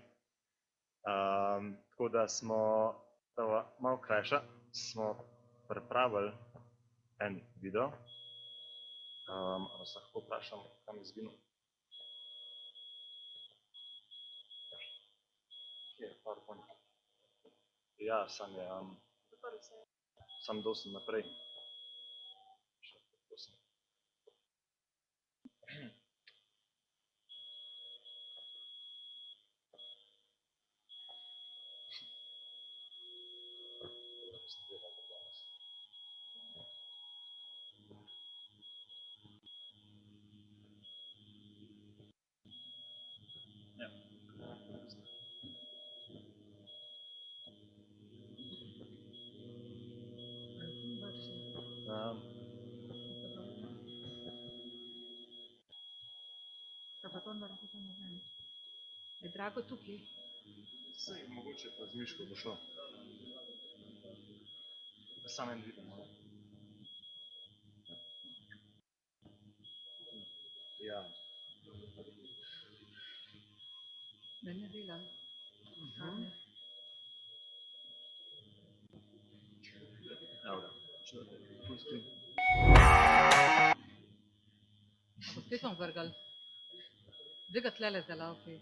Tako da smo malo krajša, smo pripravili en video. Vas lahko vprašam, kam je zginil? Kje je PowerPoint? Ja, sam je, sam dosti naprej. Je drago tukaj? Saj, mogoče pa z miško bo šlo. Samo en video, ne? Ja. Da ne dela. Evo ga, pusti. Ako spet smo vrgali? Zdaj ga tlele zalavki.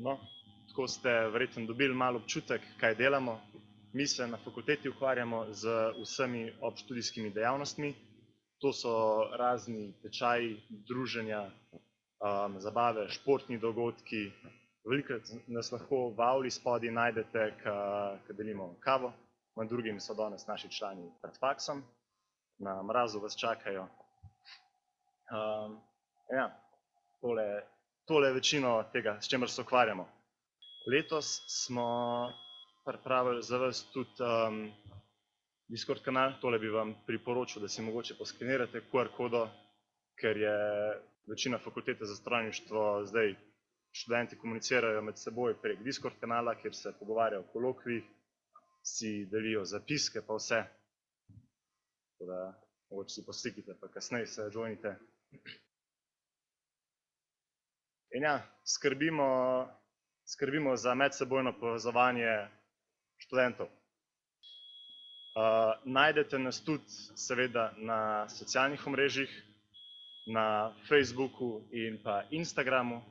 No, tako ste verjetno dobili malo občutek, kaj delamo. Mi se na fakulteti ukvarjamo z vsemi obštudijskimi dejavnostmi. To so razni tečaji, druženja, zabave, športni dogodki. Velikokrat nas lahko v avli spodaj najdete, ko delimo kavo. Med drugim so danes naši člani pred faksom. Na mrazu vas čakajo. Ja, tole je večino tega, s čemer se ukvarjamo. Letos smo pripravili za vas tudi Discord kanal. Tole bi vam priporočil, da si mogoče poskenirate QR-kodo, ker je večina fakultete za strojništvo zdaj študenti komunicirajo med seboj prek Discord kanala, kjer se pogovarjajo o kolokvijih, si delijo zapiske pa vse. Tako da mogoče si poslikite, pa kasneje se joinite. In ja, skrbimo za medsebojno povezovanje študentov. Najdete nas tudi seveda na socialnih omrežjih, na Facebooku in pa Instagramu.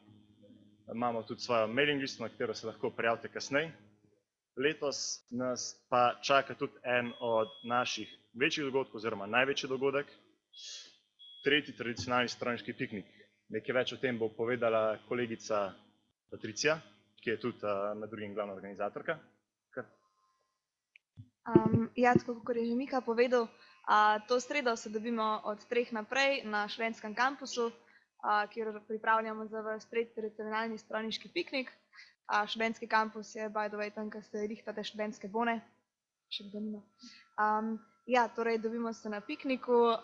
Imamo tudi svojo mailing listo, na katero se lahko prijavite kasneje. Letos nas pa čaka tudi en od naših večjih dogodkov oziroma največji dogodek, 3. tradicionalni strojniški piknik. Nekaj več o tem bo povedala kolegica Patricija, ki je tudi med drugim glavna organizatorka. Ja, tako kot je že Mika povedal, to sredo se dobimo od 3 naprej na študentskem kampusu, kjer pripravljamo za vas tretji tradicionalni strojniški piknik. Študentski kampus je by the way tam, kjer se rihtate študentske bone, še kdo nima. Ja, torej dobimo se na pikniku,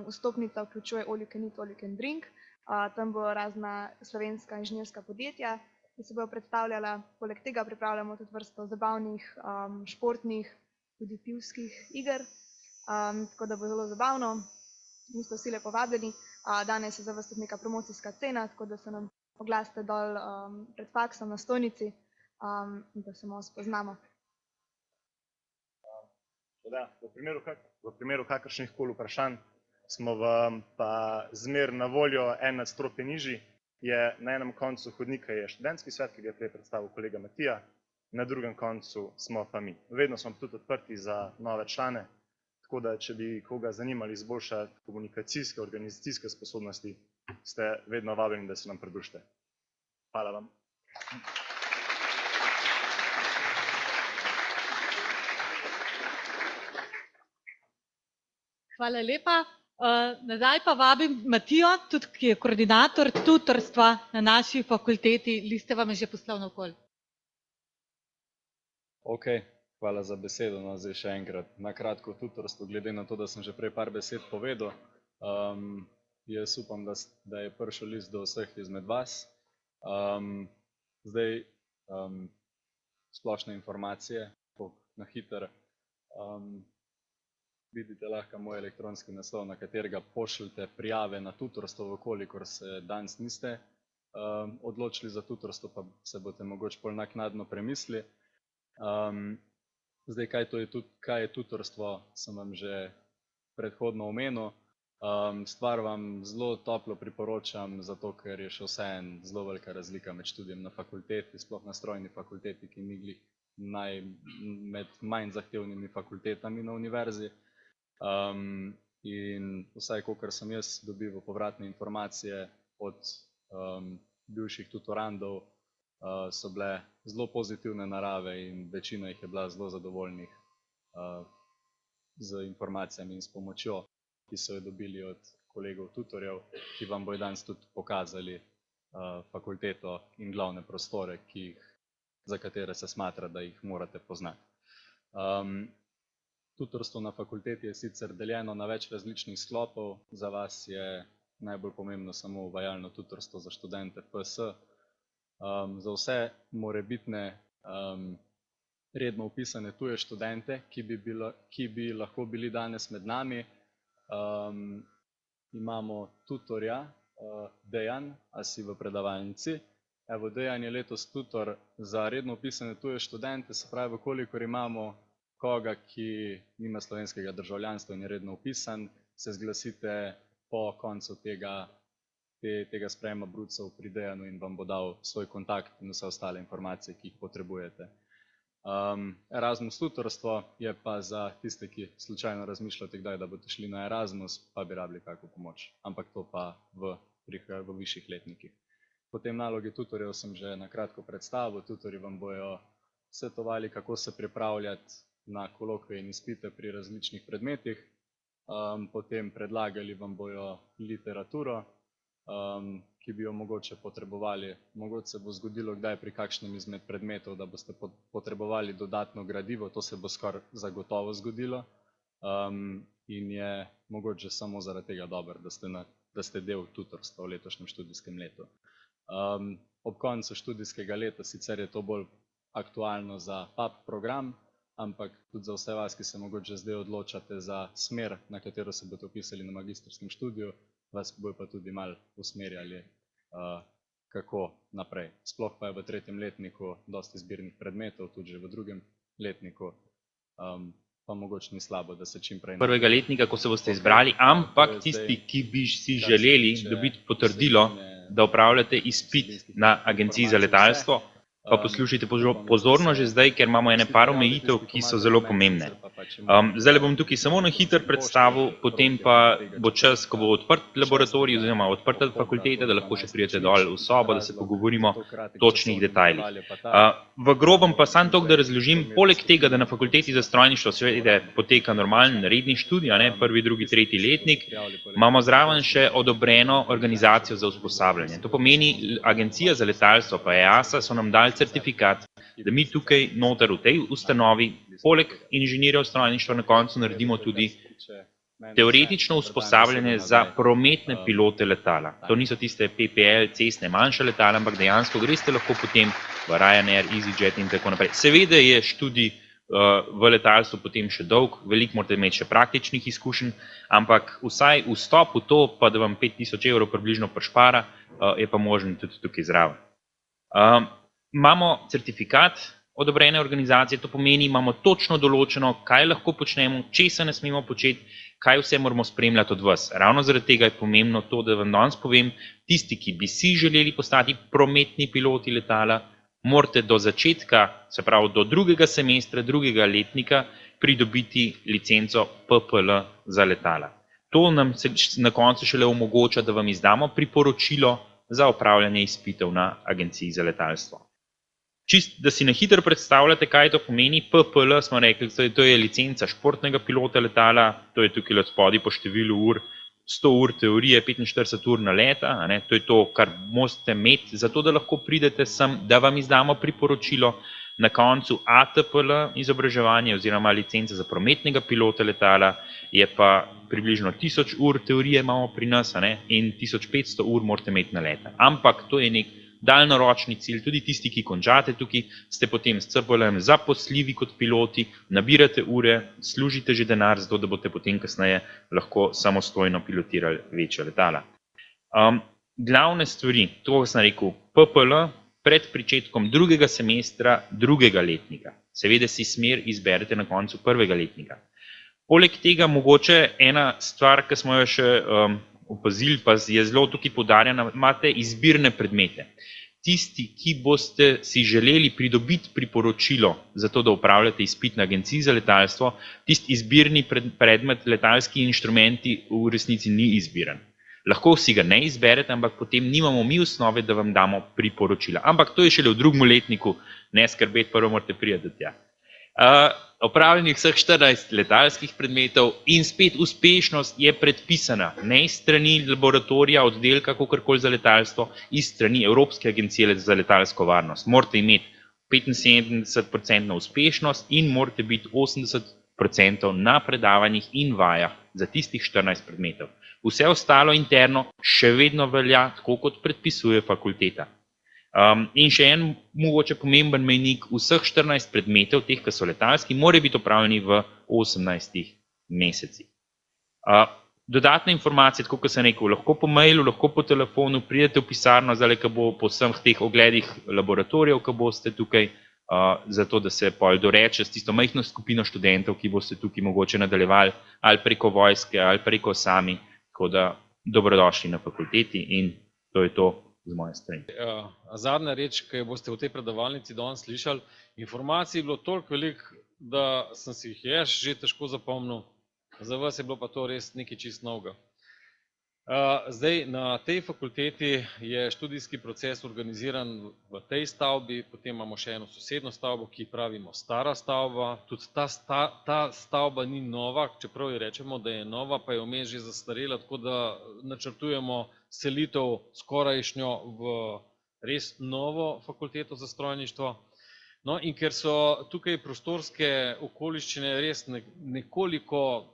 vstopnica vključuje all you can eat, all you can drink. Tam bo razna slovenska inženirska podjetja, ki se bodo predstavljala. Poleg tega pripravljamo tudi vrsto zabavnih, športnih, tudi pivskih iger, tako da bo zelo zabavno. Mi ste vsi lepo vabljeni. Danes je za vas tudi neka promocijska cena, tako da se nam oglasite dol pred faksom na stojnici in da se malo spoznamo. V primeru kakršnih koli vprašanj smo vam pa zmer na voljo en nadstropje nižji. Na enem koncu hodnika je študentski svet, ki ga je prej predstavil kolega Matija, na drugem koncu smo pa mi. Vedno smo tudi odprti za nove člane, tako da če bi koga zanimali izboljšati komunikacijske, organizacijske sposobnosti, ste vedno vabljeni, da se nam pridružite. Hvala vam. Hvala lepa. Nazaj pa vabim Matijo, tudi ki je koordinator tutorstva na naši fakulteti. Liste vam je že poslal naokoli. Ok, hvala za besedo. No, zdaj še enkrat na kratko tutorstvo, glede na to, da sem že prej par besed povedal. Jaz upam, da je prišel list do vseh izmed vas. Zdaj, splošne informacije, na hitro. Vidite lahko moj elektronski naslov, na katerega pošljite prijave na tutorstvo, vkolikor se danes niste odločili za tutorstvo, pa se boste mogoče bolj naknadno premislili. Zdaj, kaj je tutorstvo, sem vam že predhodno omenil. Stvar vam zelo toplo priporočam, zato ker je še vseeno zelo velika razlika med študijem na fakulteti, sploh na strojni fakulteti, ki ni glih med manj zahtevnimi fakultetami na univerzi. In vsaj, kolikor sem jaz dobival povratne informacije od bivših tutorandov, so bile zelo pozitivne narave in večina jih je bila zelo zadovoljnih z informacijami in s pomočjo, ki so jo dobili od kolegov tutorjev, ki vam bodo danes tudi pokazali fakulteto in glavne prostore, za katere se smatra, da jih morate poznati. Tutorstvo na fakulteti je sicer deljeno na več različnih sklopov. Za vas je najbolj pomembno samo uvajalno tutorstvo za študente PS. Za vse morebitne redno vpisane tuje študente, ki bi lahko bili danes med nami, imamo tutorja Dejan, a si v predavalnici. Evo, Dejan je letos tutor za redno vpisane tuje študente, se pravi, kolikor imamo koga, ki nima slovenskega državljanstva in je redno vpisan, se zglasite po koncu tega sprejema brucev pri Dejanu in vam bo dal svoj kontakt in vse ostale informacije, ki jih potrebujete. Erasmus tutorstvo je pa za tiste, ki slučajno razmišljate kdaj, da boste šli na Erasmus, pa bi rabili kakšno pomoč, ampak to pa v višjih letnikih. Potem naloge tutorjev sem že na kratko predstavil. Tutorji vam bojo svetovali, kako se pripravljati na kolokvije in izpite pri različnih predmetih. Potem predlagali vam bojo literaturo, ki bi jo mogoče potrebovali. Mogoče se bo zgodilo kdaj pri kakšnem izmed predmetov, da boste potrebovali dodatno gradivo, to se bo skoraj zagotovo zgodilo in je mogoče samo zaradi tega dobro, da ste del tutorstva v letošnjem študijskem letu. Ob koncu študijskega leta sicer je to bolj aktualno za PAP program, ampak tudi za vse vas, ki se mogoče zdaj odločate za smer, na katero se boste vpisali na magistrskem študiju, vas bojo pa tudi malo usmerjali, kako naprej. Sploh pa je v 3. letniku dosti izbirnih predmetov, tudi že v 2. letniku, pa mogoče ni slabo, da se čim prej... 1. letnika, ko se boste izbrali, ampak tisti, ki bi si želeli dobiti potrdilo, da opravljate izpit na Agenciji za letalstvo, Pa poslušajte pozorno že zdaj, ker imamo ene par omejitev, ki so zelo pomembne. Zdaj bom tukaj samo na hitro predstavil, potem pa bo čas, ko bo odprt laboratorij oziroma odprta fakulteta, da lahko še pridete dol v sobo, da se pogovorimo o točnih detajlih. V grobem pa samo toliko, da razložim, poleg tega, da na fakulteti za strojništvo seveda poteka normalen redni študij, prvi, drugi, tretji letnik, imamo zraven še odobreno organizacijo za usposabljanje. To pomeni, Agencija za letalstvo pa EASA so nam dali certifikat, da mi tukaj noter v tej ustanovi, poleg inženirjev strojništva na koncu naredimo tudi teoretično usposabljanje za prometne pilote letala. To niso tiste PPL, cestne, manjše letala, ampak dejansko greste lahko potem v Ryanair, EasyJet in tako naprej. Seveda je študij v letalstvu potem še dolg, veliko morate imeti še praktičnih izkušenj, ampak vsaj vstop v to, pa da vam 5000 evrov približno prišpara, je pa možen tudi tukaj zraven. Imamo certifikat odobrene organizacije, to pomeni, imamo točno določeno, kaj lahko počnemo, česa ne smemo početi, kaj vse moramo spremljati od vas. Ravno zaradi tega je pomembno to, da vam danes povem, tisti, ki bi si želeli postati prometni piloti letala, morate do začetka, se pravi do drugega semestra, drugega letnika, pridobiti licenco PPL za letala. To nam na koncu šele omogoča, da vam izdamo priporočilo za opravljanje izpitev na Agenciji za letalstvo. Čist, da si na hitro predstavljate, kaj to pomeni, PPL smo rekli, to je licenca športnega pilota letala, to je tukaj od spodaj po številu ur, 100 ur teorije, 45 ur naleta, to je to, kar morate imeti, zato da lahko pridete sem, da vam izdamo priporočilo, na koncu ATPL izobraževanje oziroma licenca za prometnega pilota letala, je pa približno 1000 ur teorije imamo pri nas in 1500 ur morate imeti naleta. Ampak to je nek daljnoročni cilj, tudi tisti, ki končate tukaj, ste potem s CPL-jem zaposljivi kot piloti, nabirate ure, služite že denar, zato da boste potem kasneje lahko samostojno pilotirali večja letala. Glavne stvari, to sem rekel, PPL pred pričetkom drugega semestra drugega letnika. Seveda si smer izberete na koncu prvega letnika. Poleg tega mogoče ena stvar, ki smo jo še opazili, pa je zelo tukaj poudarjena, imate izbirne predmete. Tisti, ki boste si želeli pridobiti priporočilo za to, da upravljate izpit na Agenciji za letalstvo, tisti izbirni predmet letalski inštrumenti v resnici ni izbiren. Lahko si ga ne izberete, ampak potem nimamo mi osnove, da vam damo priporočila. Ampak to je šele v drugem letniku, ne skrbeti, prvo morate priti do tja. Opravljenih vseh 14 letalskih predmetov in spet uspešnost je predpisana, ne iz strani laboratorija, oddelka, kakorkoli za letalstvo, iz strani Evropske agencije za letalsko varnost. Morate imeti 75% uspešnost in morate biti 80% na predavanjih in vajah za tistih 14 predmetov. Vse ostalo interno še vedno velja, tako kot predpisuje fakulteta. In še en mogoče pomemben mejnik, vseh 14 predmetov, teh, ki so letalski, mora biti opravljeni v 18 mesecih. Dodatne informacije, tako kot sem rekel, lahko po mailu, lahko po telefonu, pridete v pisarno, zdaj, ko bo po vseh teh ogledih laboratorijev, ko boste tukaj, zato da se pol doreče s tisto majhno skupino študentov, ki boste tukaj mogoče nadaljevali ali preko vojske ali preko sami, tako da dobrodošli na fakulteti in to je to z moje strani. Zadnja reč, ki jo boste v tej predavalnici danes slišali, informacij je bilo toliko veliko, da sem si jih jaz že težko zapomnil, za vas je bilo pa to res nekaj čisto novega. Zdaj, na tej fakulteti je študijski proces organiziran v tej stavbi, potem imamo še eno sosednjo stavbo, ki pravimo stara stavba. Tudi ta stavba ni nova, čeprav ji rečemo, da je nova, pa je vmes že zastarela, tako da načrtujemo selitev skorajšnjo v res novo fakulteto za strojništvo. No, in ker so tukaj prostorske okoliščine res nekoliko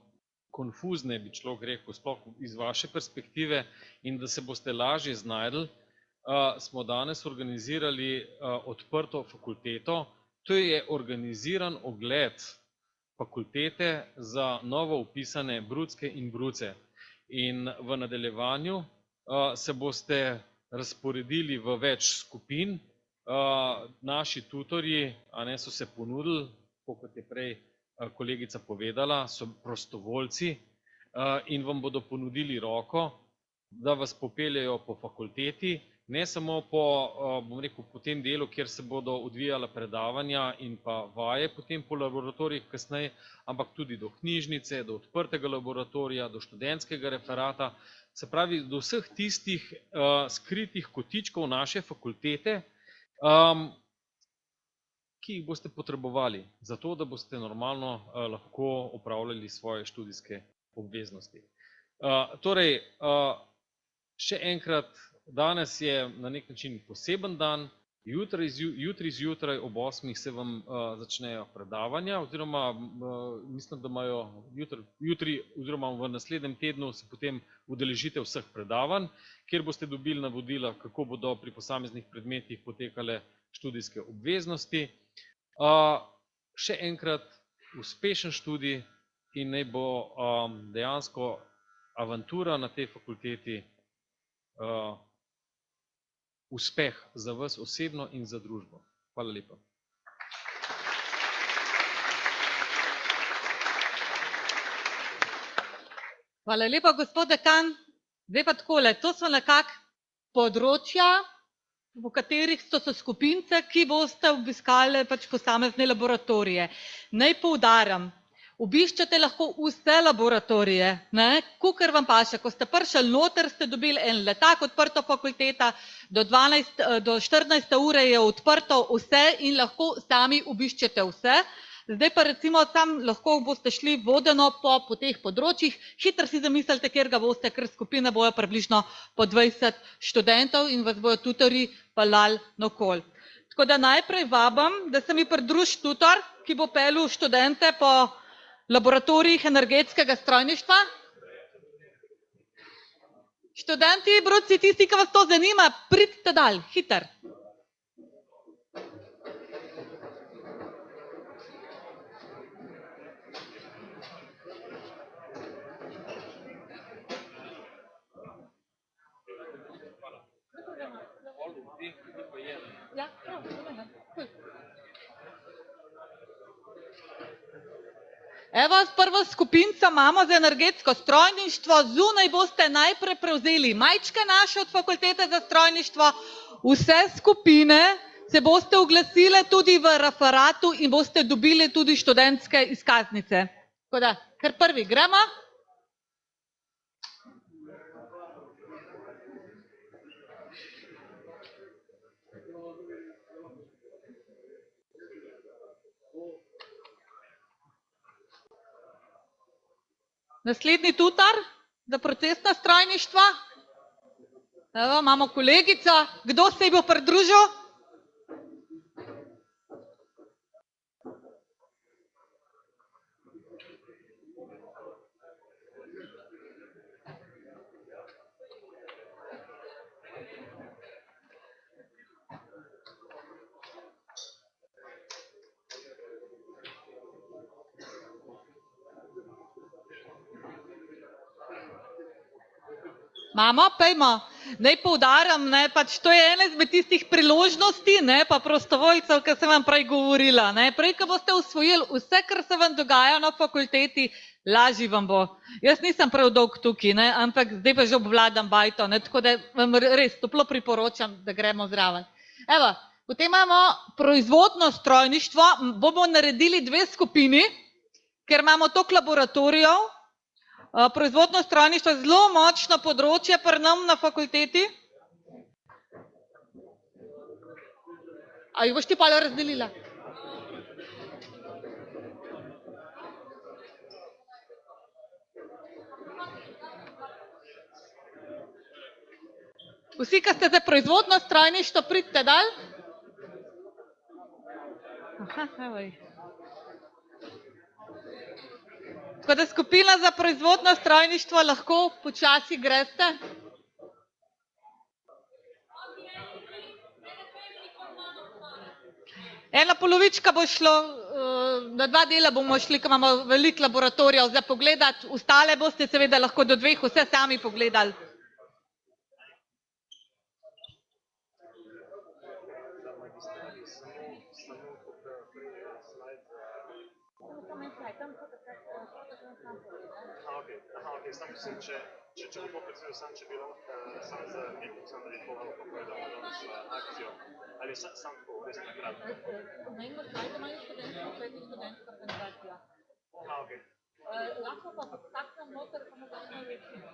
konfuzne, bi človek rekel, sploh iz vaše perspektive, in da se boste lažje znajdli, smo danes organizirali odprto fakulteto. To je organiziran ogled fakultete za novo vpisane brucke in bruce. In v nadaljevanju se boste razporedili v več skupin. Naši tutorji so se ponudili, kot je prej kolegica povedala, so prostovoljci in vam bodo ponudili roko, da vas popeljejo po fakulteti. Ne samo po, bom rekel, po tem delu, kjer se bodo odvijala predavanja in pa vaje potem po laboratorijih kasneje, ampak tudi do knjižnice, do odprtega laboratorija, do študentskega referata, se pravi do vseh tistih skritih kotičkov naše fakultete, ki jih boste potrebovali, zato da boste normalno lahko opravljali svoje študijske obveznosti. Torej, še enkrat, danes je na nek način poseben dan, jutri zjutraj ob 8 se vam začnejo predavanja, oziroma mislim, da imajo jutri oziroma v naslednjem tednu se potem udeležite vseh predavanj, kjer boste dobili navodila, kako bodo pri posameznih predmetih potekale študijske obveznosti. Še enkrat uspešen študij in naj bo dejansko avantura na tej fakulteti uspeh za vas osebno in za družbo. Hvala lepa. Hvala lepa, gospod dekan. Zdaj pa takole, to so nekako področja, v katerih so skupince, ki boste obiskali pač posamezne laboratorije. Naj poudarim, obiščete lahko vse laboratorije, kakor vam paše. Ko ste prišli noter, ste dobili en letak, odprto fakulteta, do 14. ure je odprto vse in lahko sami obiščete vse. Zdaj pa recimo tam lahko boste šli vodeno po teh področjih, hitro si zamislite, kjer ga boste, ker skupine bojo približno po 20 študentov in vas bojo tutorji peljali naokoli. Tako da najprej vabim, da se mi pridruži tutor, ki bo peljal študente po laboratorijih energetskega strojništva. Študenti, bruci, tisti, ki vas to zanima, pridite dal, hiter. Evo, prvo skupinco imamo za energetsko strojništvo, zunaj boste najprej prevzeli majčke naše od fakultete za strojništvo, vse skupine se boste oglasile tudi v referatu in boste dobili tudi študentske izkaznice. Tako da, kar prvi gremo. Naslednji tutor za procesna strojništva. Evo, imamo kolegico. Kdo se ji bo pridružil? Imamo, pejmo. Naj poudarim, pač to je ena izmed tistih priložnosti, pa prostovoljcev, ki sem vam prej govorila. Prej, ko boste usvojili vse, kar se vam dogaja na fakulteti, lažje vam bo. Jaz nisem prav dolg tukaj, ampak zdaj pa že obvladam bajto, tako da vam res toplo priporočam, da gremo zraven. Evo, potem imamo proizvodno strojništvo, bomo naredili dve skupini, ker imamo toliko laboratorijev. Proizvodno strojništvo je zelo močno področje pri nam na fakulteti. A jih boš ti pa razdelila? Vsi, ki ste za proizvodno strojništvo, pridite dal. Aha, evo jih. Tako da skupina za proizvodno strojništvo lahko počasi greste. Ena polovička bo šlo, na dva dela bomo šli, ker imamo veliko laboratorijev za pogledati, ostale boste seveda lahko do dveh vse sami pogledali. Aha, okej, samo sem, če Če bo predvsem sam, če bi lahko sam za nekaj sam rekel, lahko povedal danes akcijo. Ali sam tako, res na kratko. Najmo slajde imajo študentsko, petih študentska organizacija. Okay. Lahko pa podstaknem noter, pa morda ima večino.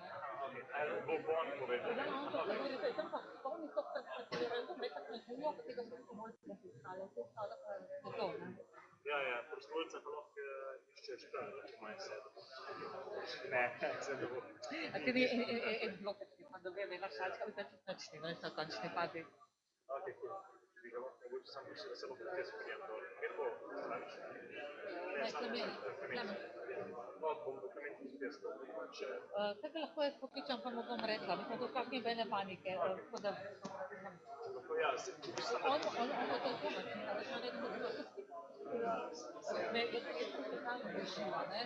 Bo on povedal. Ja, on to povedal, sem pa spomnil to, kar se je rekel, nekaj nekomu, pa tega so pomolci napisali, to stavlja pa je to, ne? Ja, prostovoljca pa lahko iščeš tam, lahko manj sedem. Ne, se ne bo. A tudi en blok, pa dobe vela šalčka, bi tači nočni, no, so končni fazi. Ok, cool. Bi ga lahko mogoče samo še, da se lahko te sprijem dol. Kjer bo? Slaviš? Ne, Klemen. No, bom do Klementu spjestal. Kaj ga lahko jaz pokličam, pa mu bom rekla, mislim, to sploh ni bene panike, tako da... Lahko ja, se tudi samo... On bo to zgubati, da smo redimo bilo tudi. Ne, jaz sem se kalno rešila, ne.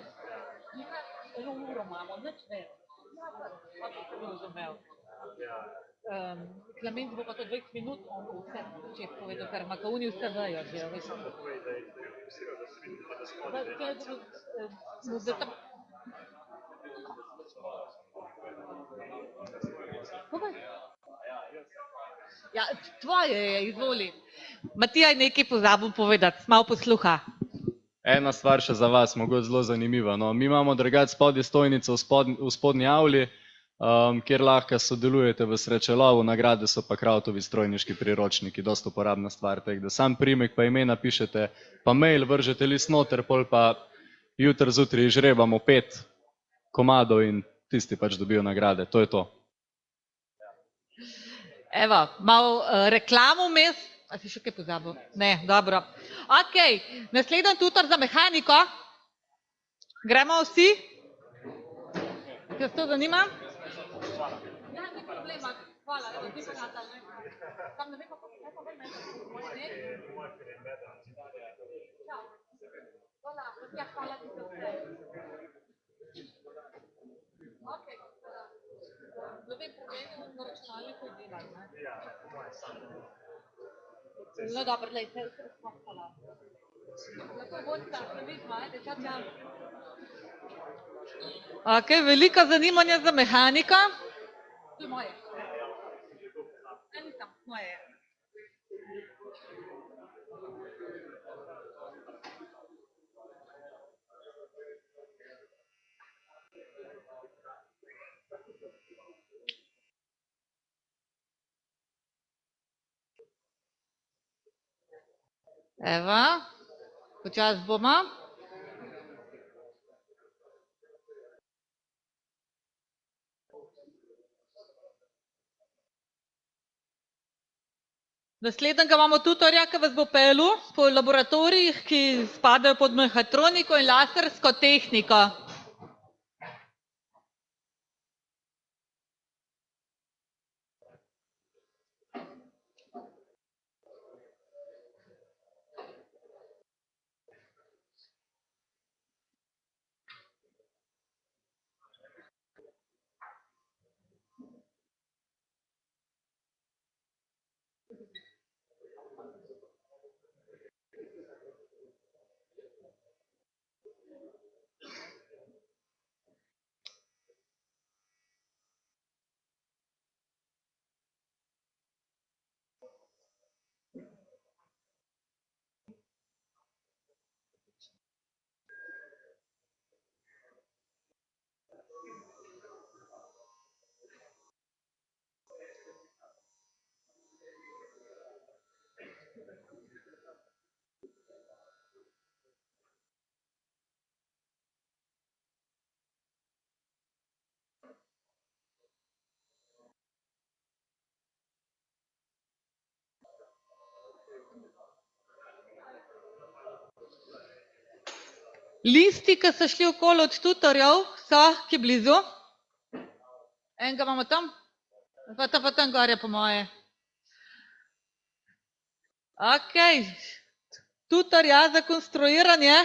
Nekaj, eno uro imamo, nič več. Ja, pa to bi razumel. Klement bo pa to 20 minut, on bo vse na začetku povedal, ker makauni vse vejo, že, veš. Da je fokusiral, da se vidi, da spodaj Da tam... Ja, tvoje je, izvoli. Matija je nekaj pozabil povedati, malo posluha. Ena stvar še za vas, mogoče zelo zanimiva. No, mi imamo drugače spodaj stojnico v spodnji avli, kjer lahko sodelujete v srečelovu, nagrade so pa Krautovi strojniški priročniki, dosta uporabna stvar, tako da sam primek pa ime napišete, pa mail vržete list noter, pol pa jutri zjutraj žrebamo 5 komadov in tisti pač dobijo nagrade, to je to. Evo, malo reklamo vmes. A si še kaj pozabil? Ne, dobro. Ok, naslednji tutor za mehaniko. Gremo vsi? Kaj se to zanima? Ja, ni problema. Hvala, evo, ti pa Natal. Tam ne vem, kako ne povem, ne? Čau. Hvala, ja, hvala ti za vse. Ok, noben problem na računalniku je delati, ne? Ja, moje samo. No dobro, lej, se hvala. Lepo bodite, se vidimo, ajde, čau. Ok, veliko zanimanja za mehanika. To je moje. Ne, nisem, moje je. Evo, počas bomo. Naslednjega imamo tutorja, ki vas bo pelil po laboratorijih, ki spadajo pod mehatroniko in lasersko tehniko. Listi, ki so šli okoli od tutorjev, so ki blizu. Enega imamo tam, pa tam gor je po moje. Ok, tutorja za konstruiranje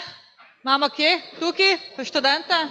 imamo kje? Tukaj, pa študente?